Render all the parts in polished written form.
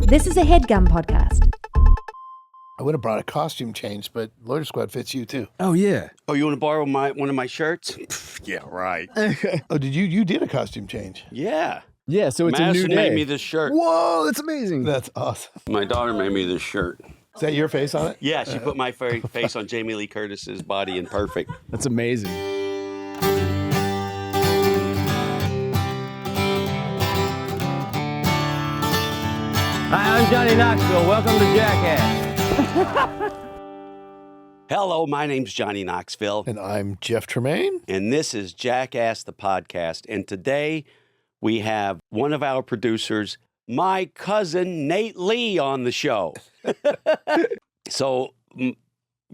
This is a HeadGum podcast. I would have brought a costume change, but Loiter Squad fits you too. Oh, yeah. Oh, you want to borrow one of my shirts? Yeah, right. Oh, you did a costume change? Yeah. Yeah, so it's Madison a new day. made me this shirt. Whoa, that's amazing. That's awesome. My daughter made me this shirt. Is that your face on it? Yeah, she put my face on Jamie Lee Curtis's body in Perfect. That's amazing. Hi, I'm Johnny Knoxville. Welcome to Jackass. Hello, my name's Johnny Knoxville, And I'm Jeff Tremaine. and this is Jackass the podcast. And today we have one of our producers, my cousin Nate Lee, on the show. So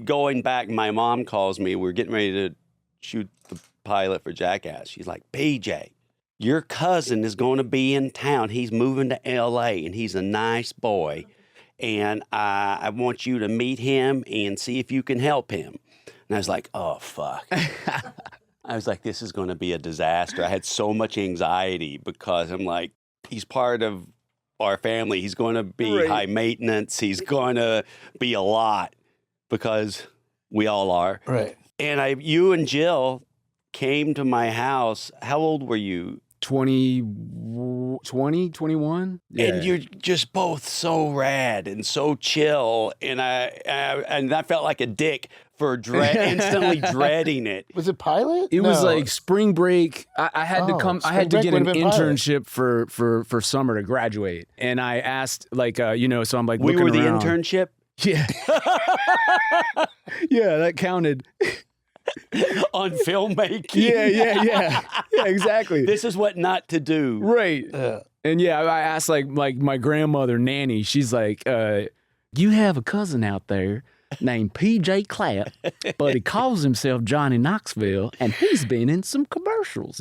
going back, my mom calls me. We're getting ready to shoot the pilot for Jackass. She's like, PJ, your cousin is going to be in town. He's moving to L.A., and he's a nice boy. And I want you to meet him and see if you can help him. And I was like, oh, fuck. I was like, this is going to be a disaster. I had so much anxiety because I'm like, he's part of our family. He's going to be high maintenance. He's going to be a lot because we all are. Right. And you and Jill came to my house. How old were you? 21? Yeah. And you're just both so rad and so chill. And I felt like a dick for instantly dreading it. Was it pilot? It was No. like spring break. I had to come. I spring had to break get an would've been pilot. internship for summer to graduate, and I asked so I'm like We looking were the around. internship. Yeah, yeah, that counted. On filmmaking. Yeah, exactly. This is what not to do. Right. Yeah. And yeah, I asked like my grandmother Nanny. She's like, you have a cousin out there named PJ Clapp, but he calls himself Johnny Knoxville, and he's been in some commercials,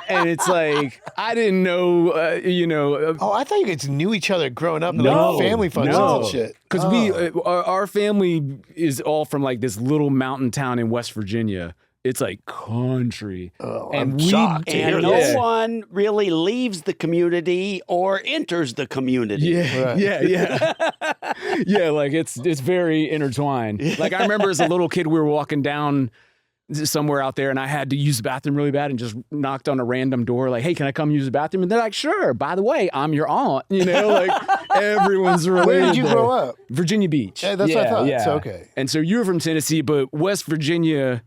And it's like, I didn't know, Oh, I thought you guys knew each other growing up in No, like family functions no. and shit. because our family is all from like this little mountain town in West Virginia. It's like country. Oh, And I'm we- shocked to And hear no this. one really leaves the community or enters the community. Yeah, Right. yeah. Yeah, like it's very intertwined. Like I remember as a little kid, we were walking down somewhere out there and I had to use the bathroom really bad and just knocked on a random door like, hey, can I come use the bathroom? And they're like, sure. By the way, I'm your aunt. Like everyone's related. Where did you there. grow up? Virginia Beach. Yeah, that's what I thought. Yeah. It's okay. And so you were from Tennessee, but West Virginia,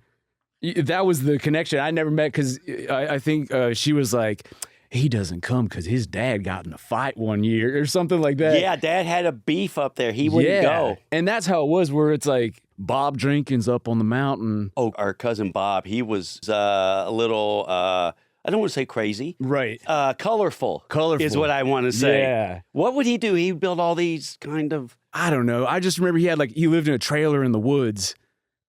that was the connection. I never met because I think she was like, he doesn't come because his dad got in a fight one year or something like that. Yeah, Dad had a beef up there. He wouldn't go. And that's how it was, where it's like Bob Jenkins up on the mountain. Oh, our cousin Bob, he was a little, I don't want to say crazy. Right. Colorful. Colorful. Is what I want to say. Yeah. What would he do? He would build all these kind of... I don't know. I just remember he lived in a trailer in the woods.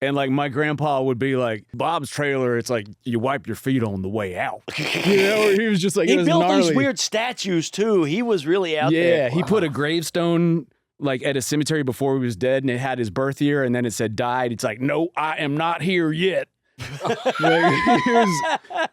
And like my grandpa would be like, Bob's trailer, it's like you wipe your feet on the way out. He was just like, He it was built gnarly. these weird statues too. He was really out there. Yeah, he put a gravestone like at a cemetery before he was dead, and it had his birth year, and then it said died. It's like, no, I am not here yet.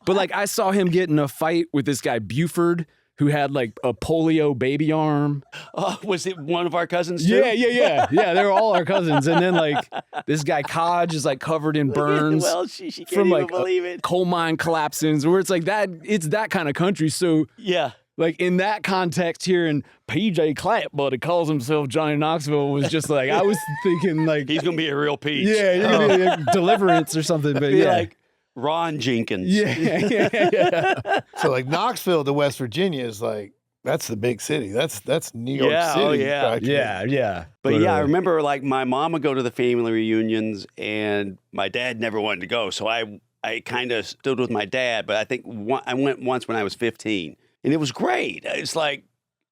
But like I saw him get in a fight with this guy Buford, who had like a polio baby arm. Oh, was it one of our cousins too? Yeah. They were all our cousins. And then like this guy Kodge is like covered in burns. Well, she can't from even like believe it. coal mine collapsings, where it's like that. It's that kind of country. So Yeah. like in that context here, and PJ Clapp, but he calls himself Johnny Knoxville, was just like I was thinking like He's going to be a real piece. yeah, you're gonna be like Deliverance or something. But yeah, Like Ron Jenkins. yeah. So like Knoxville to West Virginia is like, that's the big city. That's New York Yeah, City. oh, yeah. practically. Yeah. But yeah, I remember like my mom would go to the family reunions and my dad never wanted to go. So I kind of stood with my dad, but I think I went once when I was 15 and it was great. It's like,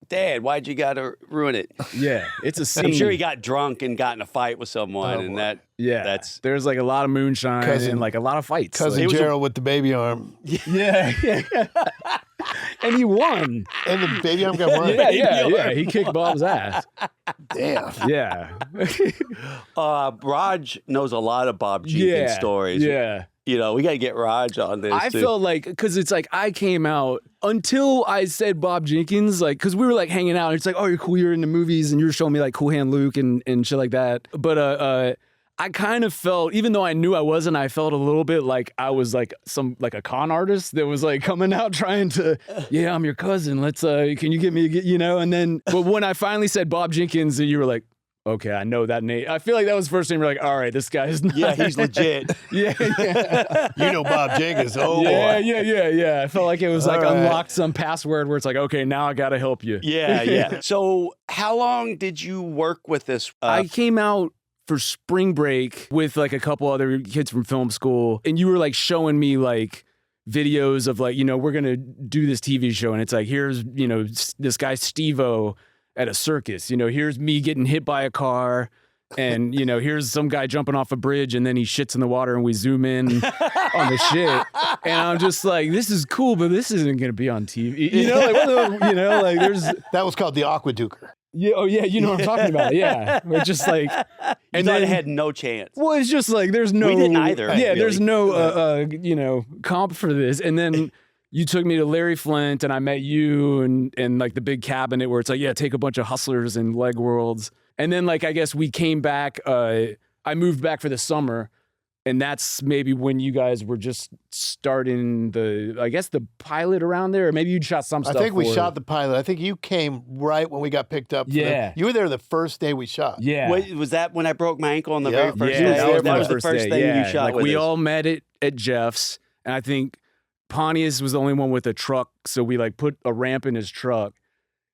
Dad, why'd you got to ruin it? Yeah, it's a scene. I'm sure he got drunk and got in a fight with someone, Oh, and boy. that that's there's like a lot of moonshine and like a lot of fights. Cousin Like, Gerald with the baby arm. yeah. And he won. And the baby arm got one. Yeah. He kicked Bob's ass. Damn. Yeah. Raj knows a lot of Bob Jenkins stories. Yeah. You know, we got to get Raj on this. I too. felt like, because it's like I came out until I said Bob Jenkins, like, because we were like hanging out. And it's like, oh, you're cool. You're in the movies and you're showing me like Cool Hand Luke and shit like that. But I kind of felt, even though I knew I wasn't, I felt a little bit like I was like a con artist that was like coming out trying to, yeah, I'm your cousin. Let's, can you get me, you know? And then, but when I finally said Bob Jenkins, you were like, okay, I know that name. I feel like that was the first time you're like, all right, this guy's not. Yeah, he's legit. yeah. You know Bob Jenkins. Oh, Yeah, boy. yeah. I felt like it was like All right. unlocked some password where it's like, okay, now I got to help you. Yeah. So how long did you work with this? I came out for spring break with like a couple other kids from film school, and you were like showing me like videos of like, you know, we're going to do this TV show. And it's like, here's, you know, this guy Steve-O at a circus, you know, here's me getting hit by a car. And, you know, here's some guy jumping off a bridge and then he shits in the water and we zoom in on the shit. And I'm just like, this is cool, but this isn't going to be on TV. You know, like, you know, like there's. That was called the Aqueduker. Yeah, oh yeah, you know what I'm talking about. Yeah, we're just like, and then it had no chance. Well, it's just like there's no. We didn't either. Yeah, really. there's no, you know, comp for this. And then you took me to Larry Flint, and I met you, and like the big cabinet where it's like, yeah, take a bunch of hustlers and leg worlds. And then like I guess we came back. I moved back for the summer. And that's maybe when you guys were just starting the pilot around there, or maybe you shot some stuff. I think we shot the pilot. I think you came right when we got picked up. Yeah. You were there the first day we shot. Yeah. Wait, was that when I broke my ankle on the Yeah. very first Yeah, day? that was the first thing you shot like with we us. all met at Jeff's, and I think Pontius was the only one with a truck, so we like put a ramp in his truck.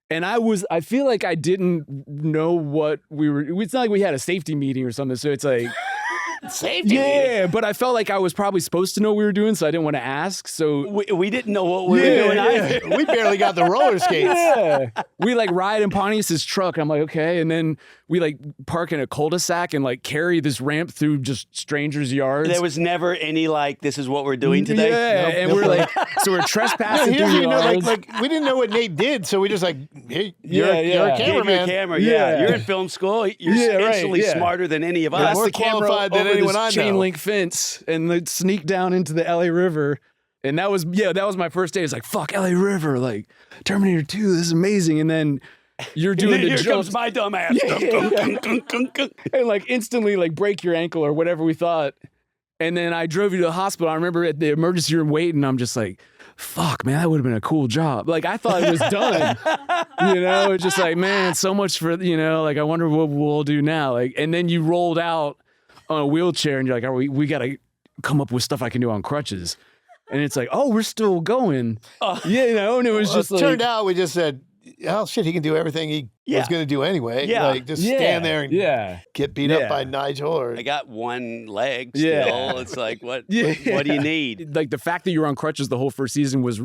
And I feel like I didn't know what we were. It's not like we had a safety meeting or something. So it's like. Safety. Yeah, but I felt like I was probably supposed to know what we were doing, so I didn't want to ask. So We didn't know what we were doing either. We barely got the roller skates. yeah, we like ride in Pontius's truck. I'm like, okay, and then we like park in a cul-de-sac and like carry this ramp through just strangers' yards. There was never any like, this is what we're doing today. Yeah, Nope, and nope. we're like, so we're No, trespassing he through doesn't even know, yards. like we didn't know what Nate did, so we just like, hey, you're Yeah, a yeah. Gave you a cameraman. camera, Yeah. You're in film school. You're Yeah, right, instantly yeah. smarter than any of Yeah, us. more the camera qualified than over anyone this I know. chain link fence and like sneak down into the LA River. And that was my first day. It's like, fuck LA River, like Terminator 2, this is amazing. And then you're doing the Here jumps comes my dumb ass. and like instantly like break your ankle or whatever we thought. And then I drove you to the hospital. I remember at the emergency room waiting. I'm just like, fuck, man, that would have been a cool job. Like I thought it was done. You know, it's just like, man, so much for, you know, like I wonder what we'll do now. Like, and then you rolled out on a wheelchair and you're like, we got to come up with stuff I can do on crutches. And it's like, oh, we're still going. Yeah, you know, and it was Well, just it like, turned out we just said, oh shit, he can do everything he was going to do anyway. Yeah. Like just stand there and get beat up Yeah. by Nigel or I got one leg still. Yeah. It's like, what do Yeah. you need? Like the fact that you were on crutches the whole first season was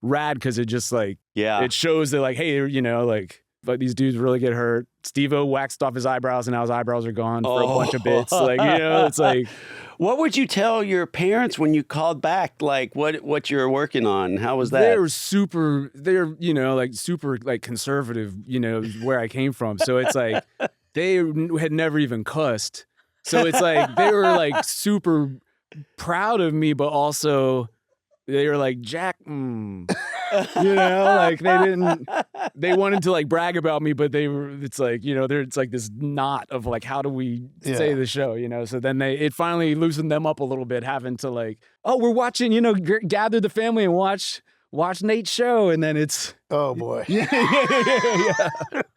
rad because it just like, Yeah. it shows that like, hey, you know, like these dudes really get hurt. Steve-O waxed off his eyebrows and now his eyebrows are gone for a bunch of bits. Like, you know, it's like. What would you tell your parents when you called back? Like what you're working on? How was that? They're, you know, like super like conservative, you know, where I came from. So it's like they had never even cussed. So it's like they were like super proud of me, but also they were like, Jack, you know, like they wanted to like brag about me, but it's like, you know, it's like this knot of like, how do we say the show, you know? So then it finally loosened them up a little bit, having to like, oh, we're watching, you know, gather the family and watch Nate's show. And then it's, oh boy.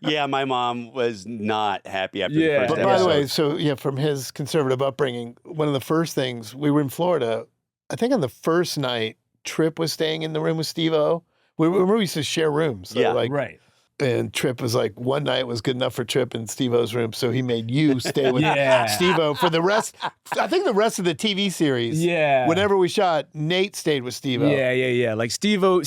Yeah, my mom was not happy after the Yeah. first But by the episode. way, so yeah, from his conservative upbringing, one of the first things, we were in Florida, I think on the first night, Tripp was staying in the room with Steve-O. We used to share rooms. So Yeah, like, right. And Tripp was like, one night was good enough for Tripp in Steve-O's room, so he made you stay with Yeah. Steve-O for the rest. I think the rest of the TV series. Yeah. Whenever we shot, Nate stayed with Steve-O. Yeah. Like Steve-O,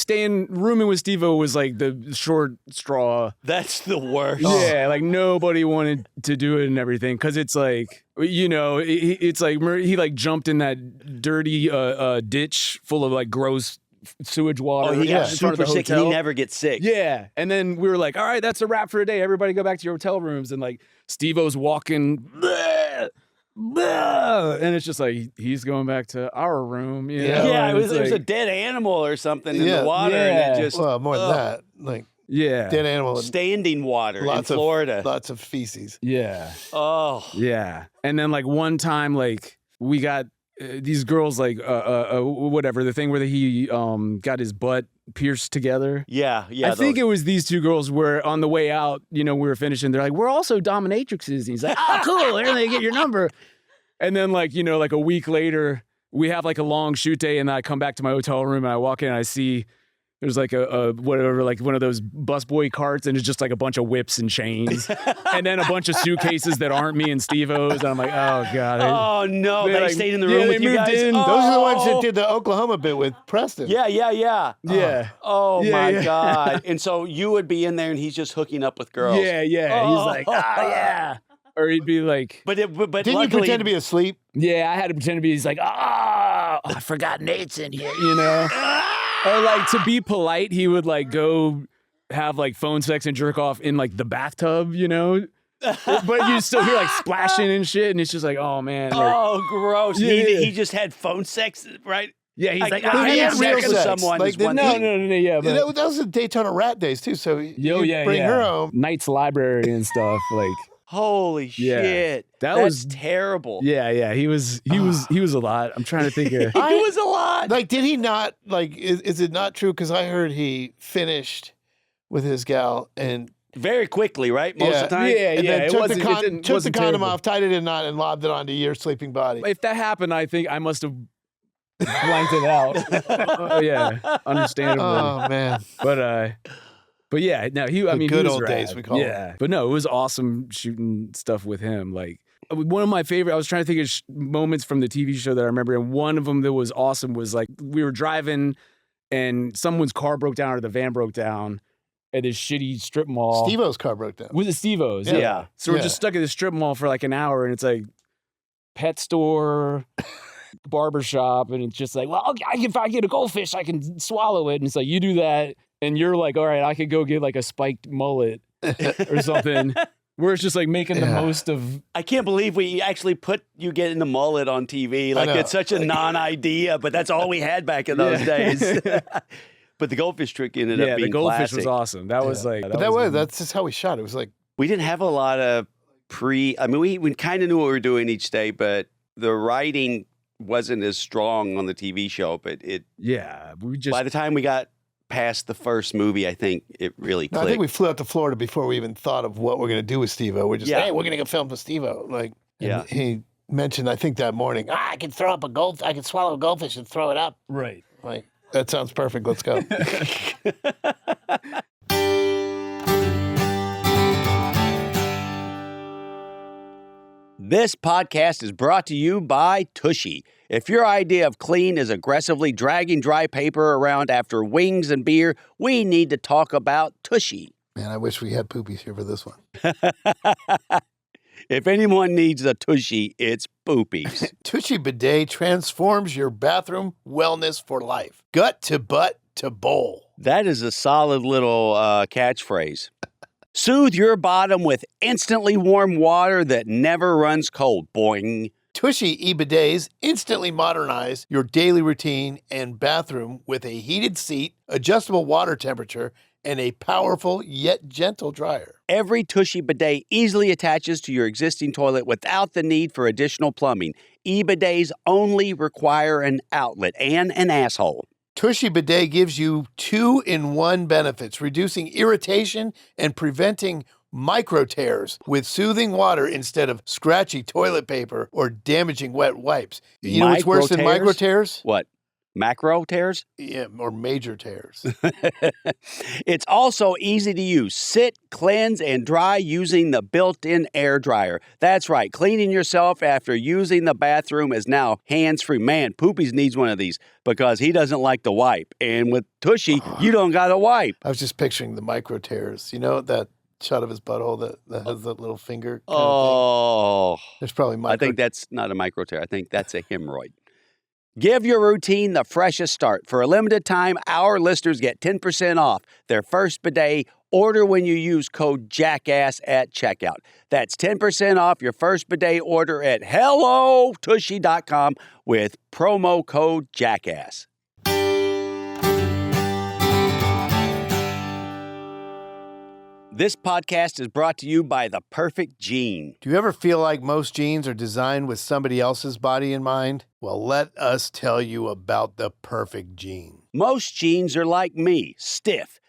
rooming with Steve-O was like the short straw. That's the worst. Yeah, like nobody wanted to do it and everything because it's like, you know, it's like he like jumped in that dirty ditch full of like gross sewage water. Oh, he got in front of super the sick and he hotel. never gets sick. Yeah, and then we were like, all right, that's a wrap for a day. Everybody go back to your hotel rooms. And like Steve-O's walking, bleh, and it's just like he's going back to our room. You know? Yeah, And it was it's a like, dead animal or something in Yeah. the water, and it just Well, more than that, like yeah, dead animal, and standing water in lots Florida. lots of feces. yeah. Oh, Yeah. And then like one time, like we got these girls, like whatever, the thing where he got his butt pierced together. yeah. I think it was these two girls where on the way out, we were finishing. They're like, we're also dominatrixes. And he's like, oh, cool. Here, they get your number. And then like a week later, we have like a long shoot day, and I come back to my hotel room and I walk in and I see there's like a whatever, like one of those busboy carts, and it's just like a bunch of whips and chains, and then a bunch of suitcases that aren't me and Steve-O's. And I'm like, oh God. Oh no, they like, stayed in the room yeah, with they you moved guys. in. Those are the ones that Oh. did the Oklahoma bit with Preston. Yeah. Yeah. Oh Yeah, my yeah. God. And so you would be in there and he's just hooking up with girls. Yeah. Oh. He's like, oh yeah. Or he'd be like, But Didn't luckily, you pretend to be asleep? yeah, I had to pretend to be. He's like, I forgot Nate's in here, Or like to be polite, he would like go have like phone sex and jerk off in like the bathtub, But you still hear like splashing and shit, and it's just like, oh man. Like, Oh, gross. Yeah, he, yeah. he just had phone sex, right? yeah, he's like, I he had had real sex with sex. someone. Like, is one didn't thing. no, yeah, but That was the Daytona Rat days too. So you bring her home. Knight's Library and stuff, like. Holy Yeah. shit. That That's was- terrible. Yeah, he was a lot. I'm trying to think of. It was a lot. Like, did he not? Like, is it not true? Because I heard he finished with his gal and Very quickly, right? Most of the time. Yeah, and then it took wasn't, the, it didn't, took the wasn't condom terrible. off, tied it in a knot, and lobbed it onto your sleeping body. If that happened, I think I must have blanked it out. Yeah, understandably. Oh man, But yeah, no, he. I The mean, good he was old rad. days, we call Yeah, but no, it was awesome shooting stuff with him. Like one of my favorite. I was trying to think of moments from the TV show that I remember, and one of them that was awesome was like we were driving, and someone's car broke down or the van broke down at this shitty strip mall. Steve-O's car broke down. Was it Steve-O's? Yeah. So we're Yeah. just stuck at this strip mall for like an hour, and it's like pet store, barbershop, and it's just like, well, if I get a goldfish, I can swallow it. And it's like, you do that, and you're like, all right, I could go get like a spiked mullet or something. Where it's just like making the Yeah. most of. I can't believe we actually put you getting the mullet on TV. I Like, know. it's such a non-idea, but that's all we had back in those days. But the goldfish trick ended up Yeah, being the goldfish classic. was awesome. That was like. But that's just how we shot. It was like We didn't have a lot of I mean, we kind of knew what we were doing each day, but the writing wasn't as strong on the TV show. But Yeah, we just. by the time we got past the first movie, I think it really no, clicked. I think we flew out to Florida before we even thought of what we're going to do with Steve-O. We're just, Yeah. hey, we're going to go film with Steve-O. Like, and Yeah. he mentioned, I think that morning, I can throw up I can swallow a goldfish and throw it up. Right. Like, that sounds perfect. Let's go. This podcast is brought to you by Tushy. If your idea of clean is aggressively dragging dry paper around after wings and beer, we need to talk about Tushy. Man, I wish we had Poopies here for this one. If anyone needs a Tushy, it's Poopies. Tushy Bidet transforms your bathroom wellness for life. Gut to butt to bowl. That is a solid little catchphrase. Soothe your bottom with instantly warm water that never runs cold. Boing. Tushy e-bidets instantly modernize your daily routine and bathroom with a heated seat, adjustable water temperature, and a powerful yet gentle dryer. Every Tushy bidet easily attaches to your existing toilet without the need for additional plumbing. E-bidets only require an outlet and an asshole. Tushy Bidet gives you 2-in-1 benefits, reducing irritation and preventing micro tears with soothing water instead of scratchy toilet paper or damaging wet wipes. You know what's worse than micro tears? What? Macro tears? Yeah, or major tears. It's also easy to use. Sit, cleanse, and dry using the built-in air dryer. That's right. Cleaning yourself after using the bathroom is now hands-free. Man, Poopies needs one of these because he doesn't like to wipe. And with Tushy, you don't got to wipe. I was just picturing the micro tears. You know that shot of his butthole that has that little finger kind of thing? Oh, There's probably micro. I think that's not a micro tear. I think that's a hemorrhoid. Give your routine the freshest start. For a limited time, our listeners get 10% off their first bidet Order when you use code JACKASS at checkout. That's 10% off your first bidet order at HelloTushy.com with promo code JACKASS. This podcast is brought to you by The Perfect Gene. Do you ever feel like most jeans are designed with somebody else's body in mind? Well, let us tell you about the perfect jean. Most jeans are like me, stiff.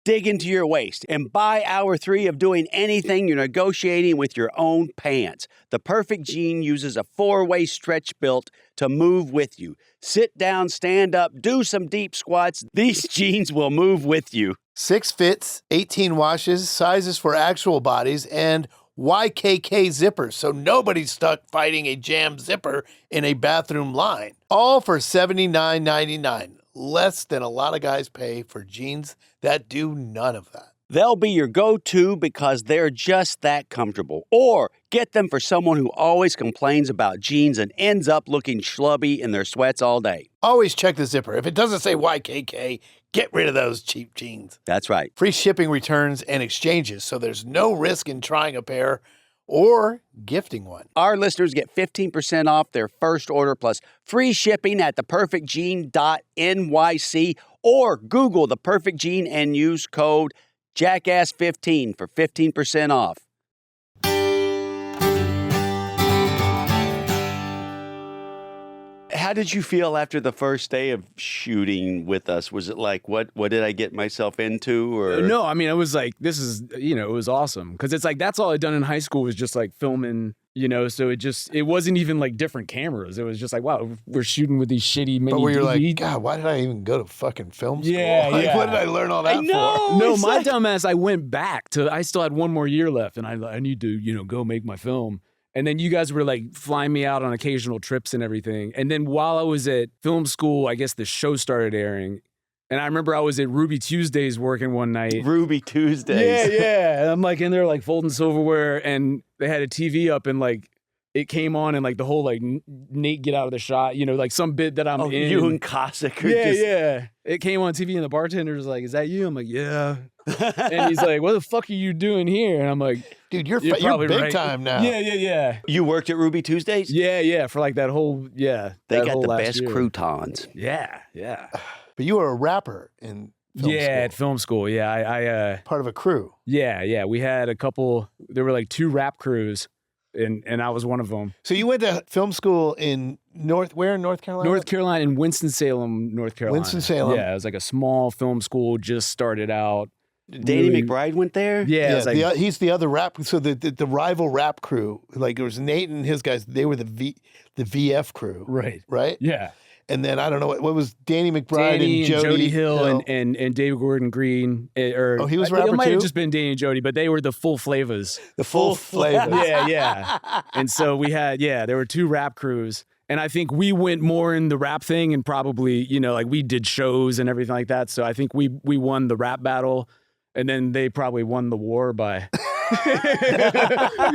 Dig into your waist, and by hour 3 of doing anything, you're negotiating with your own pants. The Perfect Gene uses a 4-way stretch built to move with you. Sit down, stand up, do some deep squats. These jeans will move with you. 6 fits, 18 washes, sizes for actual bodies, and YKK zippers, so nobody's stuck fighting a jammed zipper in a bathroom line. All for $79.99. Less than a lot of guys pay for jeans that do none of that. They'll be your go-to because they're just that comfortable. Or get them for someone who always complains about jeans and ends up looking schlubby in their sweats all day. Always check the zipper. If it doesn't say YKK, get rid of those cheap jeans. That's right. Free shipping, returns, and exchanges, so there's no risk in trying a pair or gifting one. Our listeners get 15% off their first order plus free shipping at theperfectgene.nyc or Google The Perfect Gene and use code JACKASS15 for 15% off. How did you feel after the first day of shooting with us? Was it like, what did I get myself into? Or No, I mean, it was like, this is, it was awesome. Because it's like, that's all I'd done in high school was just like filming, so it wasn't even like different cameras. It was just like, wow, we're shooting with these shitty mini But where you're DV. like, God, why did I even go to fucking film school? Yeah, Like, yeah. what did I learn all that I know. for? No, it's my like- dumbass, I went back I still had one more year left and I need to, go make my film. And then you guys were like flying me out on occasional trips and everything. And then while I was at film school, I guess the show started airing. And I remember I was at Ruby Tuesdays working one night. Ruby Tuesdays. Yeah. And I'm like in there like folding silverware and they had a TV up and like it came on and like the whole like Nate get out of the shot, like some bit that I'm in. You and Cossack are Yeah. It came on TV and the bartender was like, "Is that you?" I'm like, "Yeah." And he's like, "What the fuck are you doing here?" And I'm like, Dude, you're probably big right. time now. Yeah. You worked at Ruby Tuesdays? Yeah, for like that whole, They that got whole the last best year. croutons. Yeah. But you were a rapper in film school. At film school. Yeah, I Part of a crew. yeah. We had a couple, there were like 2 rap crews and I was one of them. So you went to film school in North Carolina? North Carolina, in Winston-Salem, North Carolina. Winston-Salem. Yeah, it was like a small film school, just started out. Danny Really- McBride went there? Yeah, it was like, he's the other rap. So the rival rap crew, like it was Nate and his guys. They were the VF crew, right? Yeah. And then I don't know what was Danny McBride Danny and Jody Hill and David Gordon Green. Or he was a It rapper might have too? just been Danny and Jody, but they were the full flavors. the full flavor. Yeah. And so we had, there were 2 rap crews. And I think we went more in the rap thing and probably, like we did shows and everything like that. So I think we won the rap battle. And then they probably won the war by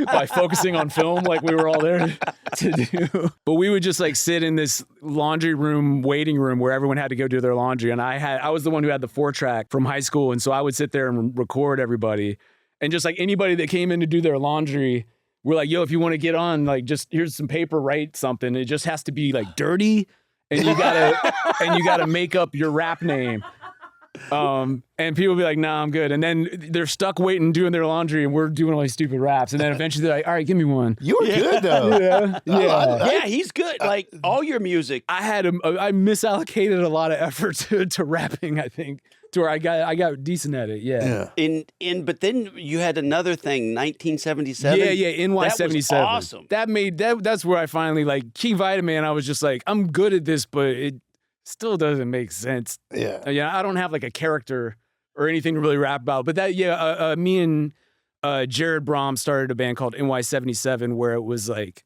by focusing on film like we were all there to do. But we would just like sit in this laundry room, waiting room where everyone had to go do their laundry. And I was the one who had the 4-track from high school. And so I would sit there and record everybody. And just like anybody that came in to do their laundry, we're like, yo, if you want to get on, like just here's some paper, write something. It just has to be like dirty. And you gotta make up your rap name. And people be like, nah, I'm good. And then they're stuck waiting, doing their laundry, and we're doing all these stupid raps. And then eventually they're like, all right, give me one. You were good though. Yeah. Yeah, he's good. Like all your music. I misallocated a lot of effort to rapping, I think, to where I got decent at it. Yeah. But then you had another thing, 1977. Yeah, NY 77. Awesome. That's where I finally like Key Vitamin. I was just like, I'm good at this, but it still doesn't make sense. Yeah. I don't have like a character or anything to really rap about. But that, me and Jared Brom started a band called NY77 where it was like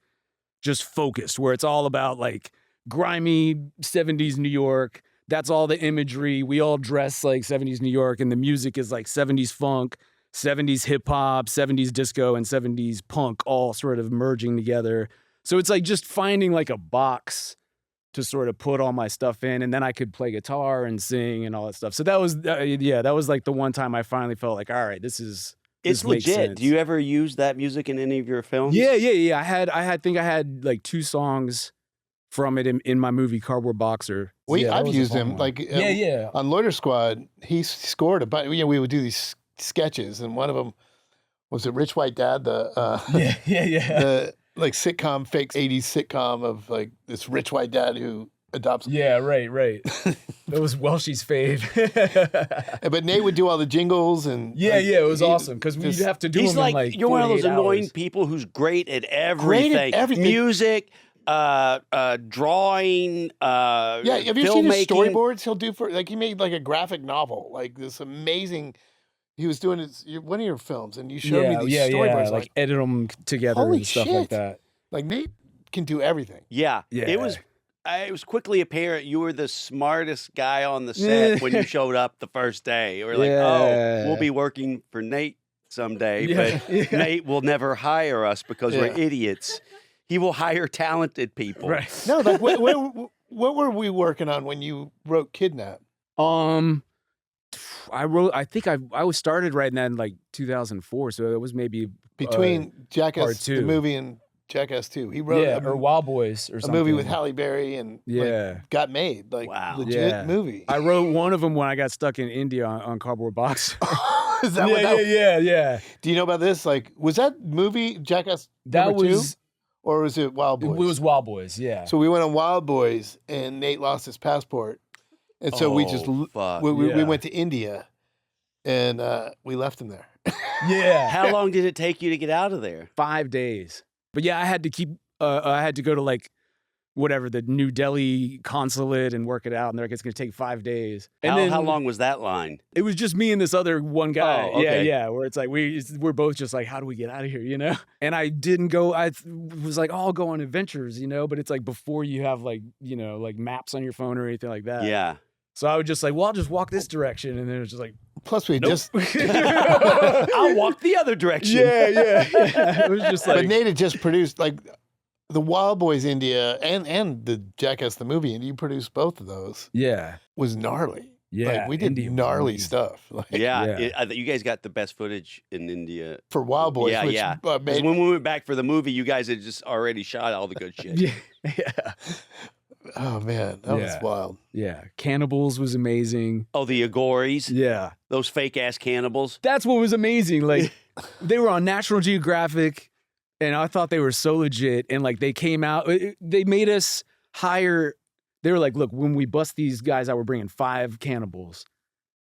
just focused, where it's all about like grimy 70s New York. That's all the imagery. We all dress like 70s New York, and the music is like 70s funk, 70s hip hop, 70s disco, and 70s punk all sort of merging together. So it's like just finding like a box to sort of put all my stuff in, and then I could play guitar and sing and all that stuff. So that was that was like the one time I finally felt like, all right, this It's makes legit. sense. Do you ever use that music in any of your films? Yeah. I think I had like 2 songs from it in my movie Cardboard Boxer. I've used him like on Loiter Squad. He scored we would do these sketches, and one of them was it Rich White Dad, the the like sitcom, fake 80s sitcom of like this rich white dad who adopts. Yeah, right. That was Welshie's fave. But Nate would do all the jingles and it was awesome because we'd have to do He's them like, in like you're one of those 48 annoying hours. people who's great at everything. Music, drawing, have you seen his filmmaking. storyboards he'll do for like he made like a graphic novel, like this amazing. He was doing one of your films, and you showed me these storyboards. Like edit them together holy and stuff shit. like that. Like Nate can do everything. Yeah. It was quickly apparent you were the smartest guy on the set when you showed up the first day. We're like, oh, we'll be working for Nate someday, but Nate will never hire us because we're idiots. He will hire talented people. Right. No, like what were we working on when you wrote Kidnap? I think I was started writing that in like 2004, so it was maybe Between Jackass part 2. the movie and Jackass 2. He wrote or Wild Boys or a something. movie with Halle Berry and like, got made. Like legit movie. I wrote one of them when I got stuck in India on Cardboard Box. Is that what that yeah. Do you know about this? Like, was that movie Jackass That number 2? was Or was it Wild Boys? It was Wild Boys, yeah. So we went on Wild Boys, and Nate lost his passport, and so we just we went to India, and we left him there. Yeah. How long did it take you to get out of there? 5 days. But yeah, I had to keep. I had to go to like whatever the New Delhi consulate and work it out, and they're like, it's going to take 5 days. And How long was that line? It was just me and this other one guy. Oh, okay. Yeah. Where it's like we're both just like, how do we get out of here, you know? And I didn't go. I was like, oh, I'll go on adventures, you know. But it's like before you have like like maps on your phone or anything like that. Yeah. So I would just like, well, I'll just walk this direction, and then it's just like, Plus, we just I'll walk the other direction. yeah. It was just like, but Nate had just produced like the Wild Boys India and the Jackass the movie, and you produced both of those. yeah. Was gnarly. Yeah, like, we did India was gnarly amazing. stuff. Like, Yeah. You guys got the best footage in India. for Wild Boys. Yeah, which, yeah. 'Cause made, when we went back for the movie, you guys had just already shot all the good shit. Yeah. oh man, that was wild. Yeah. Cannibals was amazing. Oh, the Agoris, Yeah. those fake ass cannibals. That's what was amazing. Like they were on National Geographic, and I thought they were so legit. And like they came out, they made us hire. They were like, look, when we bust these guys out, we're bringing 5 cannibals,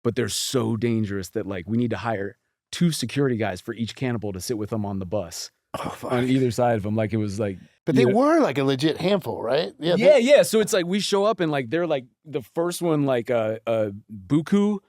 but they're so dangerous that like we need to hire 2 security guys for each cannibal to sit with them on the bus on either side of them. Like it was like, But they were like a legit handful, right? Yeah. So it's like we show up and like they're like the first one, like Buku,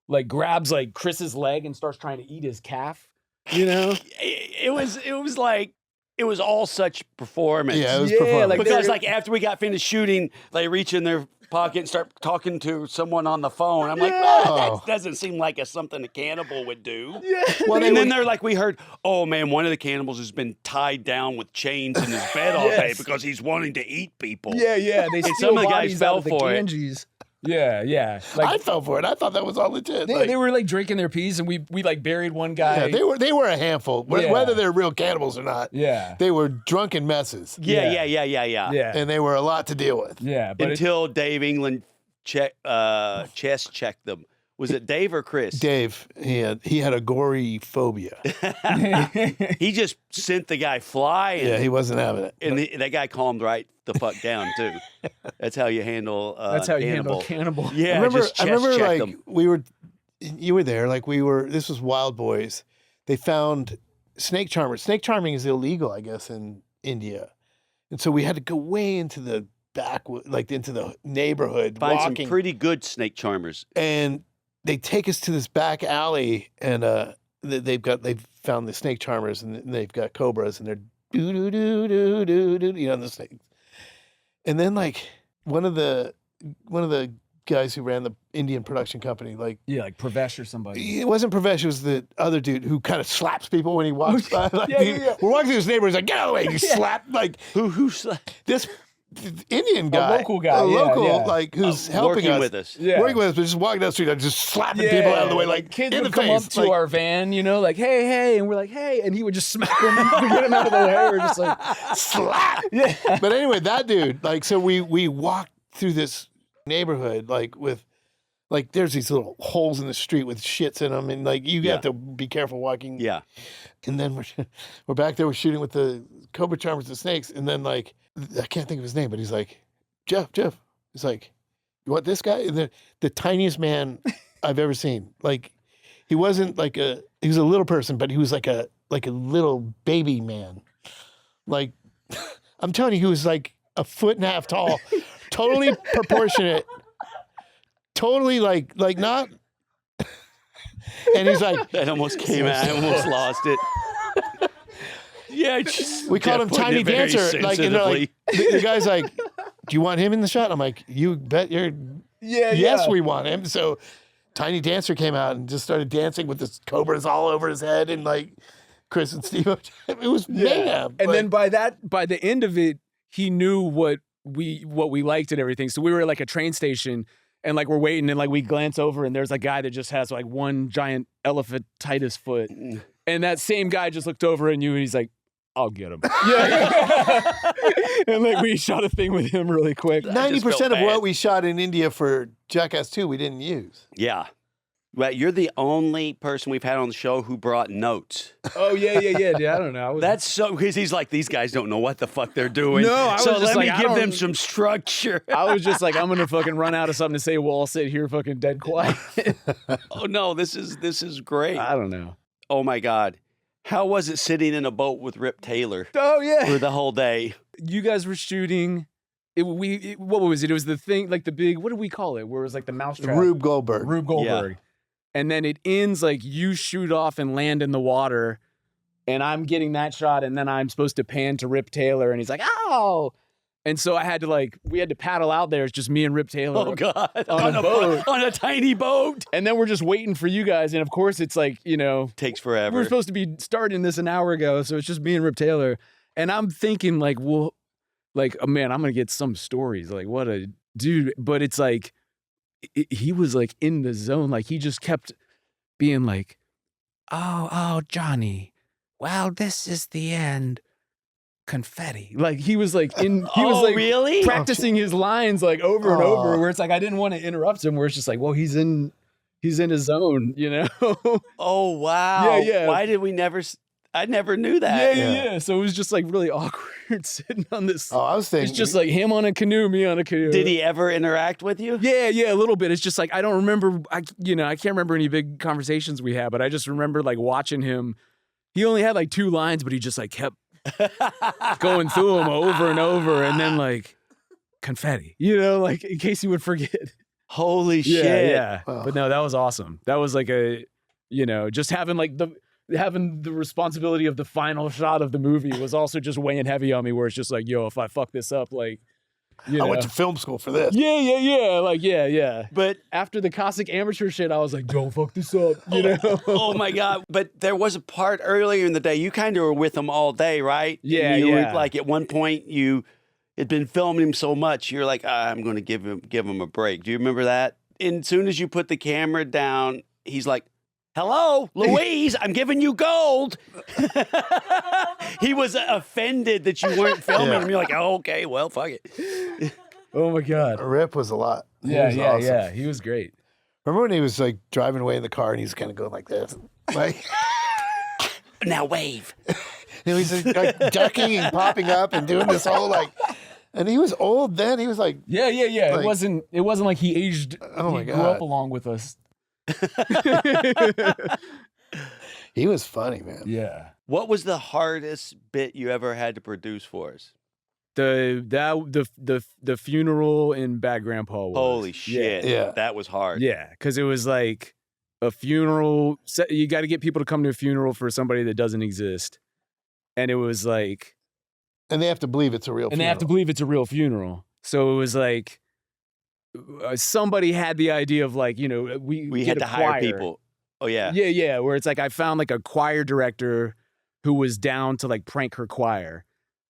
like grabs like Chris's leg and starts trying to eat his calf. You know, It was like it was all such performance. Yeah, it was performance. like Because like after we got finished shooting, they reach in their pocket and start talking to someone on the phone. I'm like, well, that doesn't seem like something a cannibal would do. Yeah. Well, And then they're like, we heard, oh man, one of the cannibals has been tied down with chains in his bed all day because he's wanting to eat people. Yeah. They And steal some of the guys bodies fell out of the for it. Ganges. Yeah. I Like fell for it. I thought that was all legit. they were like drinking their peas, and we like buried one guy. Yeah, they were a handful, Yeah. whether they're real cannibals or not. Yeah. They were drunken messes. Yeah. Yeah. And they were a lot to deal with. Yeah. But Until Dave England chest checked them. Was it Dave or Chris? Dave, he had a gory phobia. He just sent the guy flying. Yeah, he wasn't having it. And that guy calmed right the fuck down too. That's how you handle. that's how you cannibal. handle cannibal. Yeah, I remember just chest check like them. you were there, like this was Wild Boys. They found snake charmers. Snake charming is illegal, I guess, in India. And so we had to go way into the like into the neighborhood, Find walking. some pretty good snake charmers. And they take us to this back alley, and they've found the snake charmers, and they've got cobras, and they're do do do do do do, you know, the snakes. And then like one of the guys who ran the Indian production company, like Pravesh or somebody. it wasn't Pravesh, it was the other dude who kind of slaps people when he walks by. Like, Yeah. We're walking through this neighborhood, he's like, get out of the way, and you slap like Who? this Indian guy, local guy, a local yeah. like who's helping working us, with us. Yeah. working with us, but just walking down the street, like just slapping people out of the way, like kids in would the come face. up to like, our van, like, hey, and we're like, hey, and he would just smack them to get them out of the way. We're just like, slap. yeah. But anyway, that dude, like, so we walked through this neighborhood, like with, like, there's these little holes in the street with shits in them, and like you have to be careful walking. Yeah. And then we're back there, we're shooting with the cobra charmers and snakes, and then like I can't think of his name, but he's like, Jeff. He's like, you want this guy? And the tiniest man I've ever seen. Like, he wasn't like he was a little person, but he was like a little baby man. Like, I'm telling you, he was like a foot and a half tall, totally proportionate, totally like not. And he's like, That almost came out. I almost lost it. Yeah, we called him putting Tiny it very Dancer. Like, and they're like, sensitively. the guy's like, do you want him in the shot? I'm like, you bet you're. Yes, we want him. So Tiny Dancer came out and just started dancing with the cobras all over his head, and like Chris and Steve. It was mayhem. And then by the end of it, he knew what we liked and everything. So we were at like a train station, and like we're waiting, and like we glance over, and there's a guy that just has like one giant elephantitis foot, and that same guy just looked over at you, and he's like, I'll get him. Yeah. And like we shot a thing with him really quick. 90% of bad. what we shot in India for Jackass 2, we didn't use. Yeah. Well, you're the only person we've had on the show who brought notes. Oh yeah, dude. I don't know. That's so, because he's like, these guys don't know what the fuck they're doing. No, I was so just let like, me I give don't- them some structure. I was just like, I'm gonna fucking run out of something to say. We'll all sit here fucking dead quiet. Oh no, this is great. I don't know. Oh my God. How was it sitting in a boat with Rip Taylor Oh yeah. for the whole day? You guys were shooting. What was it? It was the thing, like the big. What did we call it? Where it was like the mousetrap. Rube Goldberg. Rube Goldberg. And then it ends like you shoot off and land in the water, and I'm getting that shot, and then I'm supposed to pan to Rip Taylor, and he's like, "Ow!" And so we had to paddle out there. It's just me and Rip Taylor. Oh God. On a boat. On a tiny boat. And then we're just waiting for you guys, and of course it's like Takes we were forever. supposed to be starting this an hour ago, so it's just me and Rip Taylor, and I'm thinking like, well, like, oh man, I'm gonna get some stories, like what a dude, but it's like he was like in the zone, like he just kept being like, oh Johnny, well, this is the end, confetti, like he was like Really? practicing his lines like over and over, where it's like I didn't want to interrupt him, where it's just like, well, he's in his zone, Oh wow. Yeah. Why did we never? I never knew that. Yeah. So it was just like really awkward sitting on this. Oh, I was thinking. It's just like him on a canoe, me on a canoe. Did he ever interact with you? Yeah, a little bit. It's just like I don't remember. I can't remember any big conversations we had, but I just remember like watching him. He only had like 2 lines, but he just like kept going through them over and over, and then like confetti, like in case he would forget. Holy shit. Yeah. But no, that was awesome. That was like just having like having the responsibility of the final shot of the movie was also just weighing heavy on me, where it's just like, yo, if I fuck this up, like, I went to film school for this. Yeah. Like, yeah. But After the Cossack amateur shit, I was like, don't fuck this up, oh my God. But there was a part earlier in the day, you kind of were with him all day, right? Yeah, And you yeah. were like, at one point you had been filming him so much, you're like, I'm going to give him a break. Do you remember that? And as soon as you put the camera down, he's like, hello, Louise, I'm giving you gold. He was offended that you weren't filming him. You're like, oh, okay, well, fuck it. Oh my God. Rip was a lot. He Yeah, was awesome. yeah. He was great. Remember when he was like driving away in the car and he's kind of going like this, like Now wave. he's like ducking and popping up and doing this whole like, and he was old then. He was like, Yeah. Like- it wasn't like he aged. Oh my he grew God. up along with us. he was funny, man. Yeah. What was the hardest bit you ever had to produce for us? The funeral in Bad Grandpa was. Holy shit. Yeah. That was hard. Yeah, because it was like a funeral. You got to get people to come to a funeral for somebody that doesn't exist. And it was like, And they have to believe it's a real. and they have to believe it's a real funeral. So it was like, somebody had the idea of like, we We get had to a hire choir. people. Oh, yeah. Yeah. Where it's like, I found like a choir director who was down to like prank her choir.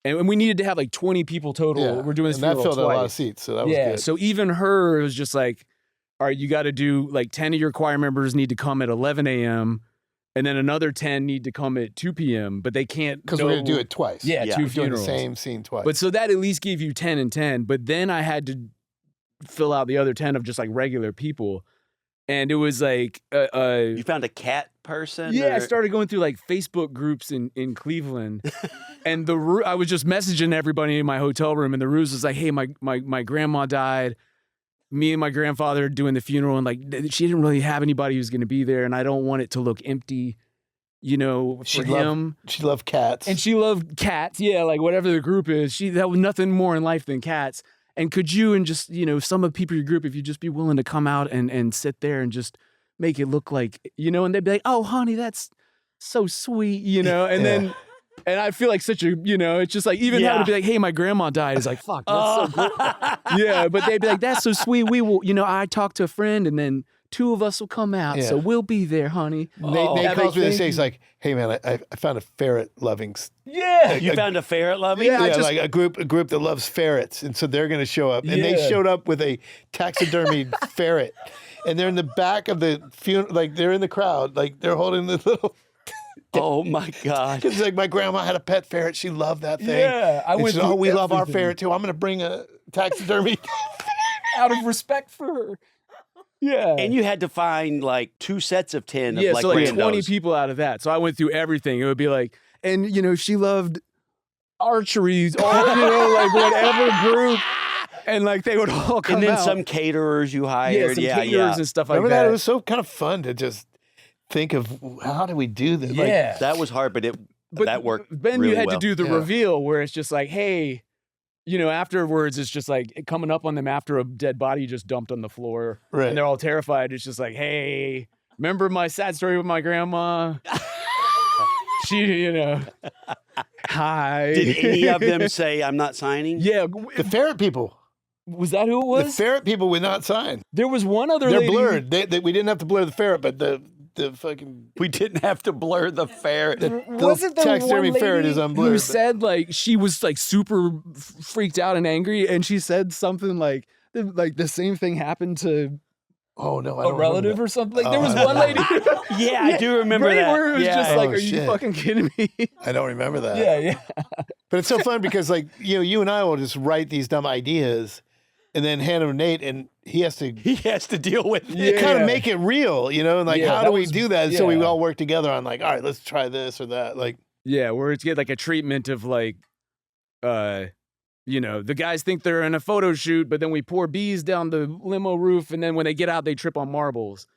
And we needed to have like 20 people total. We're doing this and that funeral filled out a lot of twice. seats, so that was good. So even her, it was just like, all right, you got to do like 10 of your choir members need to come at 11 a.m. and then another 10 need to come at 2 p.m. But they can't Because we're going to do it twice. Yeah, Yeah. two We're doing the funerals. same scene twice. But so that at least gave you 10 and 10. But then I had to fill out the other 10 of just like regular people. And it was like, You found a cat person? yeah, I or- started going through like Facebook groups in Cleveland. And I was just messaging everybody in my hotel room. And the ruse was like, hey, my grandma died. Me and my grandfather doing the funeral. And like, she didn't really have anybody who's going to be there. And I don't want it to look empty, you know, for him. She loved cats. And she loved cats. Yeah, like whatever the group is. That was nothing more in life than cats. And could you and just, you know, some of the people in your group, if you just be willing to come out and sit there and just make it look like, you know, and they'd be like, oh, honey, that's so sweet, you know? And then, and I feel like such a, you know, it's just like, even having to be like, hey, my grandma died is like, fuck, that's so great. Yeah, but they'd be like, that's so sweet. We will, you know, I talked to a friend and then 2 of us will come out. So we'll be there, honey. Nate calls me and says, like, hey, man, I found a ferret-loving... Yeah. You found a ferret loving? Yeah, like a group that loves ferrets. And so they're going to show up. And they showed up with a taxidermied ferret. And they're in the back of the funeral, like they're in the crowd. Like they're holding the little... Oh, my God. Because like my grandma had a pet ferret. She loved that thing. Yeah, I And went she said, through we love our everything. ferret too. I'm going to bring a taxidermy. Out of respect for her. Yeah. And you had to find like 2 sets of 10 of Yeah, like so like randos. 20 people out of that. So I went through everything. It would be like, and you know, she loved archery, all, you know, like whatever group. And like they would all come And then out. some caterers you yeah, hired. some Yeah, caterers and stuff like Remember that. that? It was so kind of fun to just think of how do we do this? Like, Yeah. That was hard, but that worked Then really you had well. to do the Yeah. reveal where it's just like, hey, you know, afterwards it's just like coming up on them after a dead body just dumped on the floor. Right. And they're all terrified. It's just like, hey, remember my sad story with my grandma? She, you know, hi. Did any of them say, I'm not signing? Yeah. the ferret people. Was that who it The was? ferret people would not sign. There was one other They're lady. blurred. We didn't have to blur the ferret, but the fucking We didn't have to blur the ferret. Was it the taxidermy one lady ferret is unblurred, who but- said like she was like super freaked out and angry, and she said something like the same thing happened to oh no, I a don't relative remember or something. Like, there Oh, was I one don't lady. Yeah, I do remember right, that. Where it was Yeah. just like, Oh, are you shit. fucking kidding me? that. I don't remember that. yeah. But it's so fun because like you and I will just write these dumb ideas and then hand them to Nate, and he has to He has to deal with it. Yeah. kind of make it real, you know? And like, Yeah, how that do we was- do that? So we yeah. all work together on like, all right, let's try this or that. Like, Yeah, where it's get like a treatment of like, you know, the guys think they're in a photo shoot, but then we pour bees down the limo roof, and then when they get out, they trip on marbles.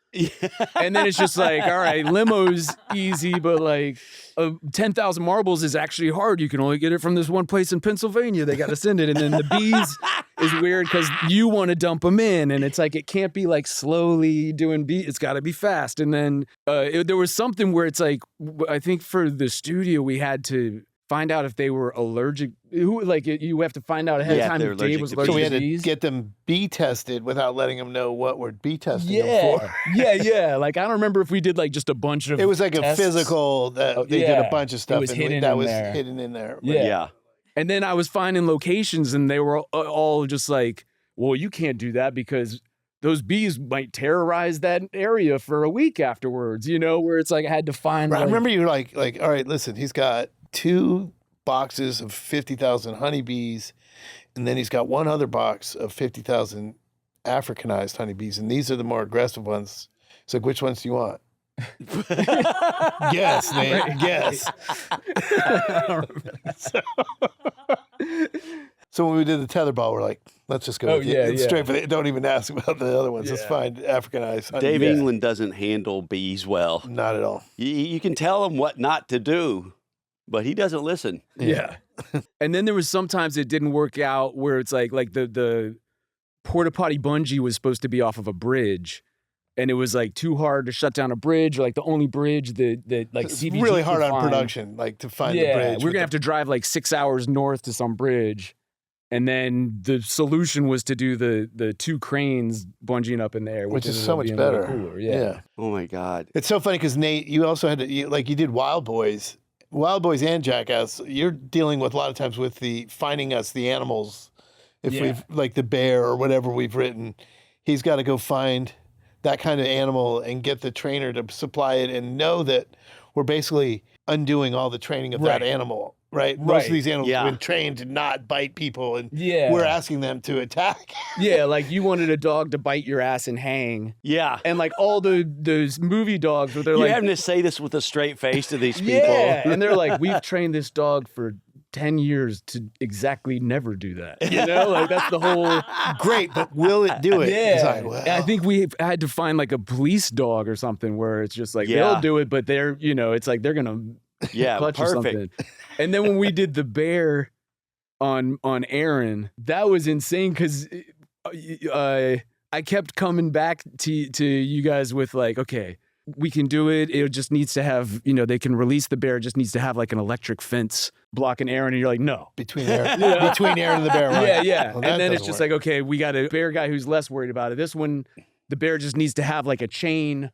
And then it's just like, all right, limo's easy, but like 10,000 marbles is actually hard. You can only get it from this one place in Pennsylvania. They got to send it. And then the bees is weird because you want to dump them in. And it's like, it can't be like slowly doing bees. It's got to be fast. And then there was something where it's like, I think for the studio, we had to find out if they were allergic. You have to find out ahead Yeah, of time they're if Dave allergic was to allergic so we to had to bees. get them bee tested without letting them know what we're bee testing them Yeah, for. yeah. Like I don't remember if we did like just a bunch of. It was like tests. a physical that they did yeah. a bunch of stuff was and hidden that in was there. hidden in there. Yeah. Yeah. And then I was finding locations, and they were all just like, "Well, you can't do that because those bees might terrorize that area for a week afterwards." You know, where it's like I had to find. Right, I like- remember you were like, all right, listen, he's got 2 boxes of 50,000 honeybees, and then he's got 1 other box of 50,000 Africanized honeybees, and these are the more aggressive ones. It's like, which ones do you want? Guess, Nate. Guess. So when we did the tetherball, we're like, let's just go. Oh, with it. yeah, It's yeah. straight for the, don't even ask about the other ones. It's Yeah. fine. Africanized. honey- Dave Yeah. England doesn't handle bees well. Not at all. You can tell him what not to do, but he doesn't listen. Yeah. And then there was sometimes it didn't work out where it's like the porta potty bungee was supposed to be off of a bridge. And it was like too hard to shut down a bridge, or like the only bridge that like It's CBG really hard could on find. production, like to find the Yeah, bridge. we're gonna have to drive like 6 hours north to some bridge, and then the solution was to do the 2 cranes bungeeing up in there, which is ended so up much being a little better. cooler. Yeah. Oh my God. It's so funny because Nate, you also had to you did Wild Boys, Wild Boys and Jackass, you're dealing with a lot of times with the finding us the animals. If we've like the bear or whatever we've written, he's got to go find that kind of animal and get the trainer to supply it and know that we're basically undoing all the training of that animal, right? Most of these animals have been trained to not bite people, and we're asking them to attack. Like you wanted a dog to bite your ass and hang. Yeah. And like all those movie dogs where they're You're like... having to say this with a straight face to these people. Yeah, and they're like, we've trained this dog for 10 years to exactly never do that. You know, like that's the whole... Great, but will it do it? Yeah. It's like, well, I think we had to find like a police dog or something where it's just like, they'll do it, but they're, you know, it's like they're going to clutch or something. And then when we did the bear on Aaron, that was insane because I kept coming back to you guys with like, okay, we can do it. It just needs to have, you know, they can release the bear. It just needs to have like an electric fence blocking Aaron. And you're like, no. Between Aaron and the bear, right? Yeah. Well, and then it's just like, okay, we got a bear guy who's less worried about it. This one, the bear just needs to have like a chain